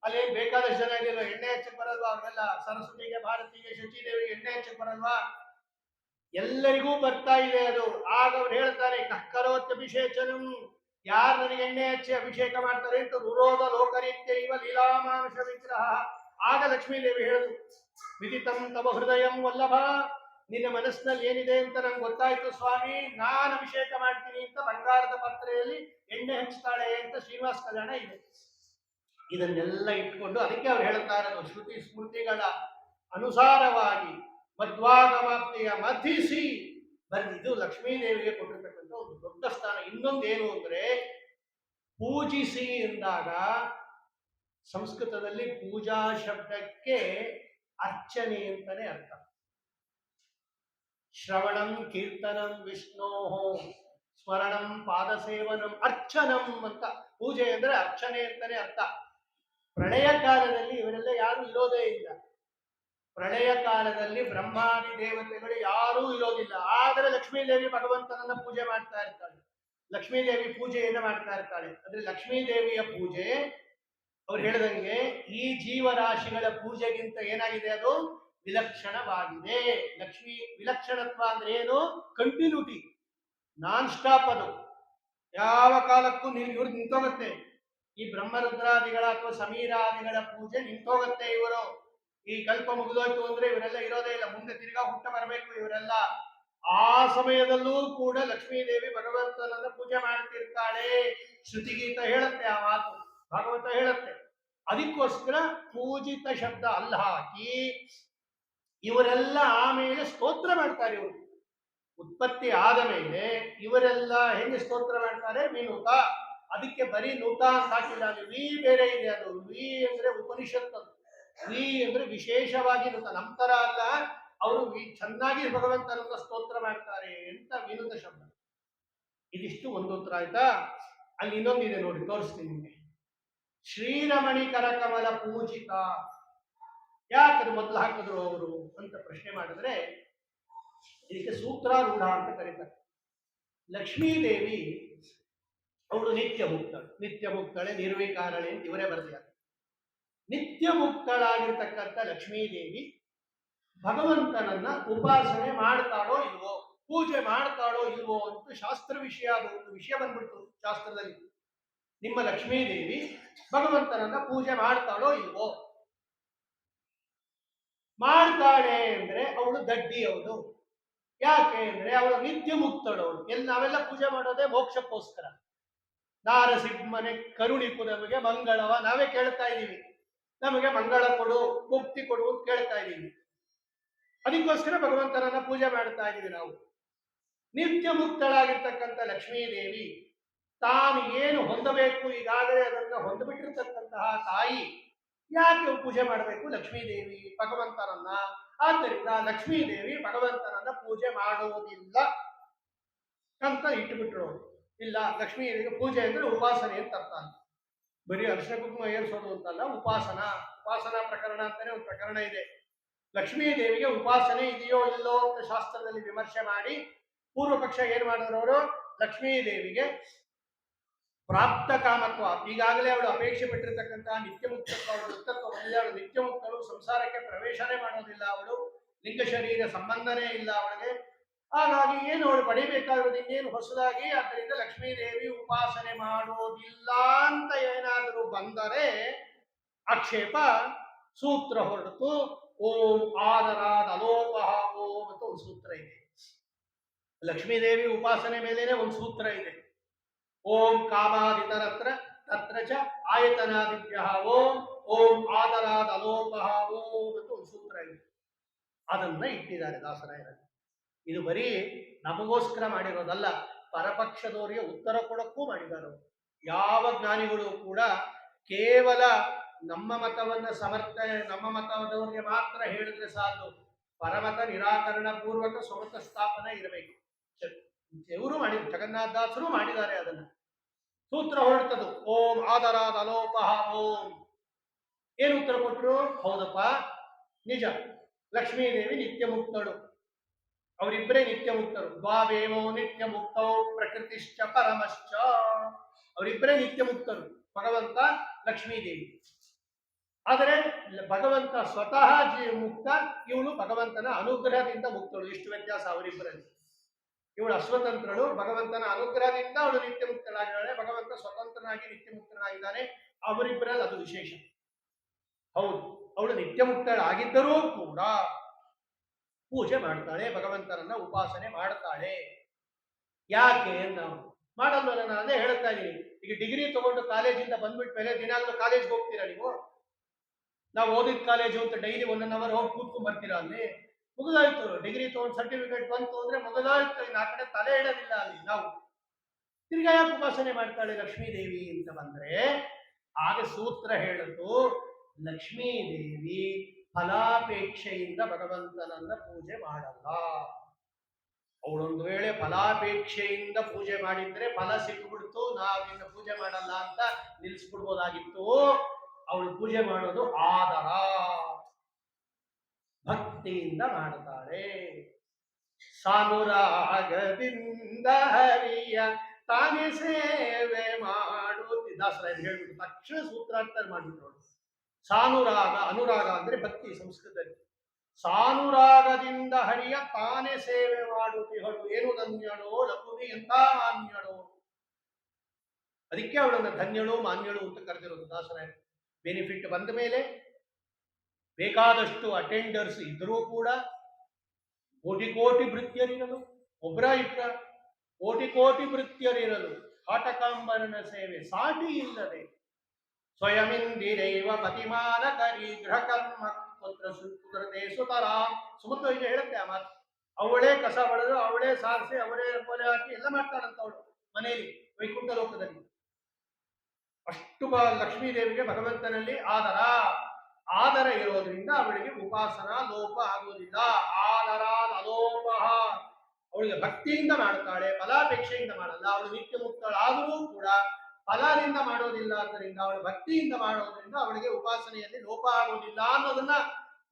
ಅಲ್ಲೇನ್ ಬೇಕಾದಷ್ಟು ಜನ ಇದೆಯಲ್ಲ, ಎಣ್ಣೆ ಹಚ್ಚಕ್ ಬರಲ್ವಾ? ಅವರೆಲ್ಲ ಸರಸ್ವತಿಗೆ, ಭಾರತಿಗೆ, ಶಚಿದೇವಿಗೆ ಎಣ್ಣೆ ಹಚ್ಚಕ್ ಬರಲ್ವಾ? ಎಲ್ಲರಿಗೂ ಬರ್ತಾ ಇದೆ ಅದು. ಆಗ ಅವ್ರು ಹೇಳ್ತಾರೆ ಕಕ್ಕರೋತ್ಯಭಿಷೇಚನಂ. ಯಾರು ನನಗೆ ಎಣ್ಣೆ ಹಚ್ಚಿ ಅಭಿಷೇಕ ಮಾಡ್ತಾರೆ ಅಂತ ರುರೋಧ ಲೋಕರೀತ್ಯ ಇವ ಲೀಲಾಮಾನುಷ ವಿಗ್ರಹ. ಆಗ ಲಕ್ಷ್ಮೀದೇವಿ ಹೇಳಿದ್ರು, ವಿದಿತಂ ತವ ಹೃದಯಂ ವಲ್ಲಭ. ನಿನ್ನ ಮನಸ್ಸಿನಲ್ಲಿ ಏನಿದೆ ಅಂತ ನಂಗೆ ಗೊತ್ತಾಯ್ತು ಸ್ವಾಮಿ, ನಾನು ಅಭಿಷೇಕ ಮಾಡ್ತೀನಿ ಅಂತ ಬಂಗಾರದ ಪಾತ್ರೆಯಲ್ಲಿ ಎಣ್ಣೆ ಹಂಚ್ತಾಳೆ ಅಂತ ಶ್ರೀನಿವಾಸ ಕಲ್ಯಾಣ ಇದೆ. ಇದನ್ನೆಲ್ಲ ಇಟ್ಕೊಂಡು ಅದಕ್ಕೆ ಅವ್ರು ಹೇಳ್ತಾ ಇರೋದು ಶ್ರುತಿ ಸ್ಮೃತಿಗಳ ಅನುಸಾರವಾಗಿ ಮಧ್ವಾಗಮಾಪ್ತಿಯ ಮಧ್ಯಸಿ ಬನ್ನಿ. ಇದು ಲಕ್ಷ್ಮೀದೇವಿಗೆ ಕೊಟ್ಟಿರ್ತಕ್ಕಂಥ ಒಂದು ದೊಡ್ಡ ಸ್ಥಾನ. ಇನ್ನೊಂದೇನು ಅಂದ್ರೆ, ಪೂಜಿಸಿ ಎಂದಾಗ ಸಂಸ್ಕೃತದಲ್ಲಿ ಪೂಜಾ ಶಬ್ದಕ್ಕೆ ಅರ್ಚನೆ ಅಂತಾನೆ ಅರ್ಥ. ಶ್ರವಣಂ ಕೀರ್ತನಂ ವಿಷ್ಣೋ ಸ್ಮರಣಂ ಪಾದಸೇವನಂ ಅರ್ಚನಂ ಅಂತ. ಪೂಜೆ ಅಂದ್ರೆ ಅರ್ಚನೆ ಅಂತಾನೆ ಅರ್ಥ. ಪ್ರಳಯ ಕಾಲದಲ್ಲಿ ಇವರೆಲ್ಲ ಯಾರು ಇರೋದೇ ಇಲ್ಲ. ಪ್ರಳಯ ಕಾಲದಲ್ಲಿ ಬ್ರಹ್ಮಾದಿ ದೇವತೆಗಳು ಯಾರೂ ಇರೋದಿಲ್ಲ. ಆದರೆ ಲಕ್ಷ್ಮೀದೇವಿ ಭಗವಂತನನ್ನ ಪೂಜೆ ಮಾಡ್ತಾ ಇರ್ತಾಳೆ. ಲಕ್ಷ್ಮೀದೇವಿ ಪೂಜೆಯನ್ನ ಮಾಡ್ತಾ ಇರ್ತಾಳೆ. ಅಂದ್ರೆ ಲಕ್ಷ್ಮೀದೇವಿಯ ಪೂಜೆ ಅವ್ರು ಹೇಳಿದಂಗೆ ಈ ಜೀವರಾಶಿಗಳ ಪೂಜೆಗಿಂತ ಏನಾಗಿದೆ, ಅದು ವಿಲಕ್ಷಣವಾಗಿದೆ. ಲಕ್ಷ್ಮೀ ವಿಲಕ್ಷಣತ್ವ ಅಂದ್ರೆ ಏನು? Continuity, non stop. ಅದು ಯಾವ ಕಾಲಕ್ಕೂ ಇವ್ರು ನಿಂತೋಗುತ್ತೆ. ಈ ಬ್ರಹ್ಮರುದ್ರಾದಿಗಳ ಅಥವಾ ಸಮೀರಾದಿಗಳ ಪೂಜೆ ನಿಂತೋಗುತ್ತೆ. ಇವರು ಈ ಕಲ್ಪ ಮುಗಿದೋಯ್ತು ಅಂದ್ರೆ ಇವರೆಲ್ಲ ಇರೋದೇ ಇಲ್ಲ. ಮುಂದೆ ತಿರ್ಗಾ ಹುಟ್ಟ ಬರಬೇಕು ಇವರೆಲ್ಲ. ಆ ಸಮಯದಲ್ಲೂ ಕೂಡ ಲಕ್ಷ್ಮೀದೇವಿ ಭಗವಂತನನ್ನ ಪೂಜೆ ಮಾಡ್ತಿರ್ತಾಳೆ. ಶ್ರುತಿಗೀತ ಹೇಳುತ್ತೆ ಆ ಮಾತು, ಭಾಗವತ ಹೇಳುತ್ತೆ. ಅದಕ್ಕೋಸ್ಕರ ಪೂಜಿತ ಶಬ್ದ ಅಲ್ಲ ಹಾಕಿ ಇವರೆಲ್ಲ ಆಮೇಲೆ ಸ್ತೋತ್ರ ಮಾಡ್ತಾರೆ. ಇವರು ಉತ್ಪತ್ತಿ ಆದ ಮೇಲೆ ಇವರೆಲ್ಲ ಹೆಂಗೆ ಸ್ತೋತ್ರ ಮಾಡ್ತಾರೆ? ವಿನುತ. ಅದಕ್ಕೆ ಬರೀ ನೂತ ಅಂತ ಹಾಕಿಲ್ಲ, ಅಲ್ಲಿ ವಿ ಬೇರೆ ಇದೆ. ಅದು ವಿ ಅಂದ್ರೆ ಉಪನಿಷತ್ತು, ವಿ ಅಂದ್ರೆ ವಿಶೇಷವಾಗಿ ನುತ. ನಂತರ ಅಲ್ಲ, ಅವರು ಚೆನ್ನಾಗಿ ಭಗವಂತನನ್ನ ಸ್ತೋತ್ರ ಮಾಡ್ತಾರೆ ಅಂತ ವಿನುತ ಶಬ್ದ. ಇದಿಷ್ಟು ಒಂದು ಉತ್ತರ ಆಯ್ತಾ? ಅಲ್ಲಿ ಇನ್ನೊಂದಿದೆ ನೋಡಿ, ತೋರಿಸ್ತೀನಿ ನಿಮಗೆ. ಶ್ರೀರಮಣಿ ಕರಕಮಲ ಪೂಜಿತ. ಯಾಕದು ಮೊದಲು ಹಾಕಿದ್ರು ಅವರು ಅಂತ ಪ್ರಶ್ನೆ ಮಾಡಿದ್ರೆ, ಇದಕ್ಕೆ ಸೂತ್ರಾರೂಢ ಅಂತ ಕರೀತಾರೆ. ಲಕ್ಷ್ಮೀದೇವಿ ಅವಳು ನಿತ್ಯ ಮುಕ್ತಳು. ನಿತ್ಯ ಮುಕ್ತಳೆ, ನಿರ್ವಿಕಾರಣೆ ಅಂತ ಇವರೇ ಬರೆದಿದ್ದಾರೆ. ನಿತ್ಯ ಮುಕ್ತಳಾಗಿರ್ತಕ್ಕಂಥ ಲಕ್ಷ್ಮೀದೇವಿ ಭಗವಂತನನ್ನ ಉಪಾಸನೆ ಮಾಡ್ತಾಳೋ ಇಲ್ವೋ, ಪೂಜೆ ಮಾಡ್ತಾಳೋ ಇಲ್ವೋ ಅಂತ ಶಾಸ್ತ್ರ ವಿಷಯ, ಅದು ಒಂದು ವಿಷಯ ಬಂದ್ಬಿಡ್ತು ಶಾಸ್ತ್ರದಲ್ಲಿ. ನಿಮ್ಮ ಲಕ್ಷ್ಮೀದೇವಿ ಭಗವಂತನನ್ನ ಪೂಜೆ ಮಾಡ್ತಾಳೋ ಇಲ್ವೋ. ಮಾಡ್ತಾಳೆ ಅಂದ್ರೆ ಅವಳು ದಡ್ಡಿ. ಅವಳು ಯಾಕೆ ಅಂದ್ರೆ ಅವಳು ನಿತ್ಯ ಮುಕ್ತಳವಳು. ನಾವೆಲ್ಲ ಪೂಜೆ ಮಾಡೋದೇ ಮೋಕ್ಷಕ್ಕೋಸ್ಕರ. ನಾರಸಿಂಹನೆ ಕರುಣಿಪು ನಮಗೆ ಮಂಗಳವ ನಾವೇ ಕೇಳ್ತಾ ಇದ್ದೀವಿ. ನಮಗೆ ಮಂಗಳ ಕೊಡು, ಮುಕ್ತಿ ಕೊಡು ಅಂತ ಕೇಳ್ತಾ ಇದ್ದೀವಿ. ಅದಕ್ಕೋಸ್ಕರ ಭಗವಂತನನ್ನ ಪೂಜೆ ಮಾಡ್ತಾ ಇದ್ದೀವಿ ನಾವು. ನಿತ್ಯ ಮುಕ್ತಳಾಗಿರ್ತಕ್ಕಂಥ ಲಕ್ಷ್ಮೀದೇವಿ ತಾನು ಏನು ಹೊಂದಬೇಕು ಈಗಾಗಲೇ ಅದನ್ನು ಹೊಂದಬಿಟ್ಟಿರ್ತಕ್ಕಂತಹ ತಾಯಿ. ಯಾಕೆ ಪೂಜೆ ಮಾಡಬೇಕು ಲಕ್ಷ್ಮೀದೇವಿ ಭಗವಂತನನ್ನ? ಆದ್ದರಿಂದ ಲಕ್ಷ್ಮೀದೇವಿ ಭಗವಂತನನ್ನ ಪೂಜೆ ಮಾಡುವುದಿಲ್ಲ ಅಂತ ಇಟ್ಟುಬಿಟ್ರು. ಇಲ್ಲ, ಲಕ್ಷ್ಮೀದೇವಿಗೆ ಪೂಜೆ ಅಂದ್ರೆ ಉಪಾಸನೆ ಅಂತ ಅರ್ಥ. ಬರೀ ಅರ್ಶನ ಕುಂಕುಮ ಏರಿಸೋದು ಅಂತಲ್ಲ, ಉಪಾಸನಾ ಪ್ರಕರಣ ಅಂತಾನೆ ಒಂದು ಪ್ರಕರಣ ಇದೆ. ಲಕ್ಷ್ಮೀದೇವಿಗೆ ಉಪಾಸನೆ ಇದೆಯೋ ಇಲ್ಲೋ ಅಂತ ಶಾಸ್ತ್ರದಲ್ಲಿ ವಿಮರ್ಶೆ ಮಾಡಿ ಪೂರ್ವ ಪಕ್ಷ ಏನ್ ಮಾಡಿದ್ರು ಅವರು, ಲಕ್ಷ್ಮೀದೇವಿಗೆ ಪ್ರಾಪ್ತ ಕಾಮತ್ವ, ಈಗಾಗಲೇ ಅವಳು ಅಪೇಕ್ಷೆ ಪಟ್ಟಿರ್ತಕ್ಕಂತಹ ನಿತ್ಯ ಮುಕ್ತತ್ವ, ಅವಳು ಮುಕ್ತತ್ವ ಹೊಂದಿದೆ. ಅವಳು ನಿತ್ಯ ಮುಕ್ತಳು, ಸಂಸಾರಕ್ಕೆ ಪ್ರವೇಶನೇ ಮಾಡೋದಿಲ್ಲ, ಅವಳು ಲಿಂಗ ಶರೀರ ಸಂಬಂಧನೇ ಇಲ್ಲ ಅವಳಿಗೆ. ಹಾಗಾಗಿ ಏನು ಅವಳು ಪಡಿಬೇಕಾಗಿರೋದು ಇನ್ನೇನು ಹೊಸದಾಗಿ. ಆದ್ದರಿಂದ ಲಕ್ಷ್ಮೀದೇವಿ ಉಪಾಸನೆ ಮಾಡೋದಿಲ್ಲ ಅಂತ ಏನಾದರೂ ಬಂದರೆ ಆಕ್ಷೇಪ, ಸೂತ್ರ ಹೊರಟು. ಓಂ ಆದರಾದ ಅಲೋಪಹ ಓಂ ಅಂತ ಒಂದು ಸೂತ್ರ ಇದೆ. ಲಕ್ಷ್ಮೀದೇವಿ ಉಪಾಸನೆ ಮೇಲೇನೆ ಒಂದು ಸೂತ್ರ ಇದೆ. ಓಂ ಕಾಮಾದಿತರತ್ರ ತತ್ರ ಚ ಆಯತನಾದಿಭ್ಯ ಓಂ ಓಂ ಆದರಾದ ಅಲೋಪಹ ಓಂ ಅಂತ ಒಂದು ಸೂತ್ರ ಇದೆ. ಅದನ್ನ ಇಟ್ಟಿದ್ದಾರೆ ದಾಸರಾಯರಲ್ಲಿ. ಇದು ಬರೀ ನಮಗೋಸ್ಕರ ಮಾಡಿರೋದಲ್ಲ, ಪರಪಕ್ಷದವರಿಗೆ ಉತ್ತರ ಕೊಡಕ್ಕೂ ಮಾಡಿದ್ದಾರೆ. ಯಾವ ಜ್ಞಾನಿಗಳು ಕೂಡ ಕೇವಲ ನಮ್ಮ ಮತವನ್ನ ನಮ್ಮ ಮತದವರಿಗೆ ಮಾತ್ರ ಹೇಳಿದ್ರೆ ಸಾಕು. ಪರಮತ ನಿರಾಕರಣ ಪೂರ್ವಕ ಸ್ವಮತ ಸ್ಥಾಪನೆ ಇರಬೇಕು. ದೇವರು ಮಾಡಿದ್ರು, ಜಗನ್ನಾಥದಾಸರು ಮಾಡಿದ್ದಾರೆ. ಅದನ್ನ ಸೂತ್ರ ಹೊರಡ್ತದು. ಓಂ ಆದರಾದ ಅಲೋಪಹ ಓಂ. ಏನು ಉತ್ತರ ಕೊಟ್ಟರು? ಹೌದಪ್ಪ, ನಿಜ, ಲಕ್ಷ್ಮೀದೇವಿ ನಿತ್ಯ ಮುಕ್ತಳು, ಅವರಿಬ್ಬರೇ ನಿತ್ಯ ಮುಕ್ತರು. ದ್ವಾವೇಮೋ ನಿತ್ಯ ಮುಕ್ತೌ ಪ್ರಕೃತಿಶ್ಚ ಪರಮಶ್ಚ. ಅವರಿಬ್ಬರೇ ನಿತ್ಯ ಮುಕ್ತರು, ಭಗವಂತ ಲಕ್ಷ್ಮೀದೇವಿ. ಆದರೆ ಭಗವಂತ ಸ್ವತಃ ಮುಕ್ತ, ಇವಳು ಭಗವಂತನ ಅನುಗ್ರಹದಿಂದ ಮುಕ್ತಳು. ಇಷ್ಟು ವ್ಯತ್ಯಾಸ ಅವರಿಬ್ಬರಲ್ಲಿ. ಇವಳು ಅಸ್ವತಂತ್ರಳು, ಭಗವಂತನ ಅನುಗ್ರಹದಿಂದ ಅವಳು ನಿತ್ಯ ಮುಕ್ತಳಾಗಿದ್ದಾಳೆ. ಭಗವಂತ ಸ್ವತಂತ್ರನಾಗಿ ನಿತ್ಯ ಮುಕ್ತನಾಗಿದ್ದಾನೆ. ಅವರಿಬ್ಬರಲ್ಲಿ ಅದು ವಿಶೇಷ. ಹೌದು, ಅವಳು ನಿತ್ಯ ಮುಕ್ತಳಾಗಿದ್ದರೂ ಕೂಡ ಪೂಜೆ ಮಾಡ್ತಾಳೆ, ಭಗವಂತನನ್ನ ಉಪಾಸನೆ ಮಾಡ್ತಾಳೆ. ಯಾಕೆ ನಾವು ಮಾಡಲ್ವಲ್ಲ? ನಾನು ಅದೇ ಹೇಳ್ತಾ ಇದ್ದೀನಿ. ಈಗ ಡಿಗ್ರಿ ತಗೊಂಡು ಕಾಲೇಜಿಂದ ಬಂದ್ಬಿಟ್ಟ ಮೇಲೆ ದಿನಾಗ್ಲೂ ಕಾಲೇಜ್ಗೆ ಹೋಗ್ತೀರಾ ನೀವು? ನಾವು ಓದಿದ ಕಾಲೇಜು ಅಂತ ಡೈಲಿ 1 ಅವರ್ ಹೋಗಿ ಕೂತ್ಕೊಂಡ್ ಬರ್ತೀರಾ? ಅಲ್ಲಿ ಮುಗಿದಾಯ್ತು. ಡಿಗ್ರಿ ತಗೊಂಡು ಸರ್ಟಿಫಿಕೇಟ್ ಬಂತು ಅಂದ್ರೆ ಮುಗಿದಾಯ್ತು. ಇನ್ನು ಆ ಕಡೆ ತಲೆ ಇಡೋದಿಲ್ಲ ಅಲ್ಲಿ ನಾವು. ತಿರ್ಗಾ ಯಾಕೆ ಉಪಾಸನೆ ಮಾಡ್ತಾಳೆ ಲಕ್ಷ್ಮೀದೇವಿ ಅಂತ ಬಂದ್ರೆ, ಆಗ ಸೂತ್ರ ಹೇಳುದು, ಲಕ್ಷ್ಮೀದೇವಿ ಫಲಾಪೇಕ್ಷೆಯಿಂದ ಭಗವಂತನನ್ನ ಪೂಜೆ ಮಾಡಲ್ಲ. ಅವಳೊಂದು ವೇಳೆ ಫಲಾಪೇಕ್ಷೆಯಿಂದ ಪೂಜೆ ಮಾಡಿದ್ರೆ ಫಲ ಸಿಕ್ಬಿಡ್ತು, ನಾವಿನ್ನು ಪೂಜೆ ಮಾಡಲ್ಲ ಅಂತ ನಿಲ್ಲಿಸ್ಬಿಡ್ಬೋದಾಗಿತ್ತು. ಅವಳು ಪೂಜೆ ಮಾಡೋದು ಆದರ, ಭಕ್ತಿಯಿಂದ ಮಾಡ್ತಾಳೆ. ಸಾನುರಾಗದಿಂದ ಹರಿಯ ತಾನೇ ಸೇವೆ ಮಾಡುತ್ತಿ ದಾಸರಾಯ ಹೇಳ್ಬಿಟ್ಟು ತಕ್ಷಣ ಸೂತ್ರಾರ್ಥ ಮಾಡ್ಬಿಟ್ಟು. ಸಾನುರಾಗ, ಅನುರಾಗ ಅಂದ್ರೆ ಭಕ್ತಿ ಸಂಸ್ಕೃತದಲ್ಲಿ. ಸಾನುರಾಗದಿಂದ ಹರಿಯ ತಾನೇ ಸೇವೆ ಮಾಡುತ್ತಿಹಳು. ಏನು ಧನ್ಯಳೋ ಲಘುವಿ ಎಂತ ಮಾನ್ಯಳೋ. ಅದಕ್ಕೆ ಅವಳನ್ನ ಧನ್ಯಳು ಮಾನ್ಯಳು ಅಂತ ಕರೆದಿರೋದು ದಾಸರಾಯ. ಬೆನಿಫಿಟ್ ಬಂದ ಮೇಲೆ ಬೇಕಾದಷ್ಟು ಅಟೆಂಡರ್ಸ್ ಇದ್ರೂ ಕೂಡ ಕೋಟಿ ಕೋಟಿ ಭೃತ್ಯರಿರಲು, ಒಬ್ಬರ ಇಬ್ಬರ ಕೋಟಿ ಕೋಟಿ ಭೃತ್ಯರಿರಲು ಕಾಟಕಾಂಬರನ ಸೇವೆ ಸಾಟಿ ಇಲ್ಲದೆ ಸ್ವಯಮಿಂದಿರೈವ ಪತಿಮಾನ ಕರಿ ಗೃಹ ಕರ್ಮ ಪುತ್ರ ಸುಕೃತೆ ಸುತರ. ಸುಮತ ಈಗ ಹೇಳುತ್ತೆ ಆ ಮಾತು. ಅವಳೇ ಕಸ ಹೊಡೆದು, ಅವಳೇ ಸಾರಿಸಿ, ಅವಳೇ ಕೊಲೆ ಹಾಕಿ ಎಲ್ಲ ಮಾಡ್ತಾಳಂತ ಅವಳು ಮನೆಯಲ್ಲಿ, ವೈಕುಂಠ ಲೋಕದಲ್ಲಿ. ಅಷ್ಟು ಲಕ್ಷ್ಮೀದೇವಿಗೆ ಭಗವಂತನಲ್ಲಿ ಆದರ ಇರೋದ್ರಿಂದ ಅವಳಿಗೆ ಉಪಾಸನಾ ಲೋಪ ಆಗುವುದಿಲ್ಲ. ಆದರಾದ ಅಲೋಪ. ಅವಳಿಗೆ ಭಕ್ತಿಯಿಂದ ಮಾಡ್ತಾಳೆ, ಫಲಾಪೇಕ್ಷೆಯಿಂದ ಮಾಡಲ್ಲ. ಅವಳು ನಿತ್ಯ ಮುಕ್ತಳಾದರೂ ಕೂಡ ಫಲದಿಂದ ಮಾಡೋದಿಲ್ಲ, ಆದ್ದರಿಂದ ಅವಳು ಭಕ್ತಿಯಿಂದ ಮಾಡೋದ್ರಿಂದ ಅವಳಿಗೆ ಉಪಾಸನೆಯಲ್ಲಿ ಲೋಪ ಆಗೋದಿಲ್ಲ ಅನ್ನೋದನ್ನ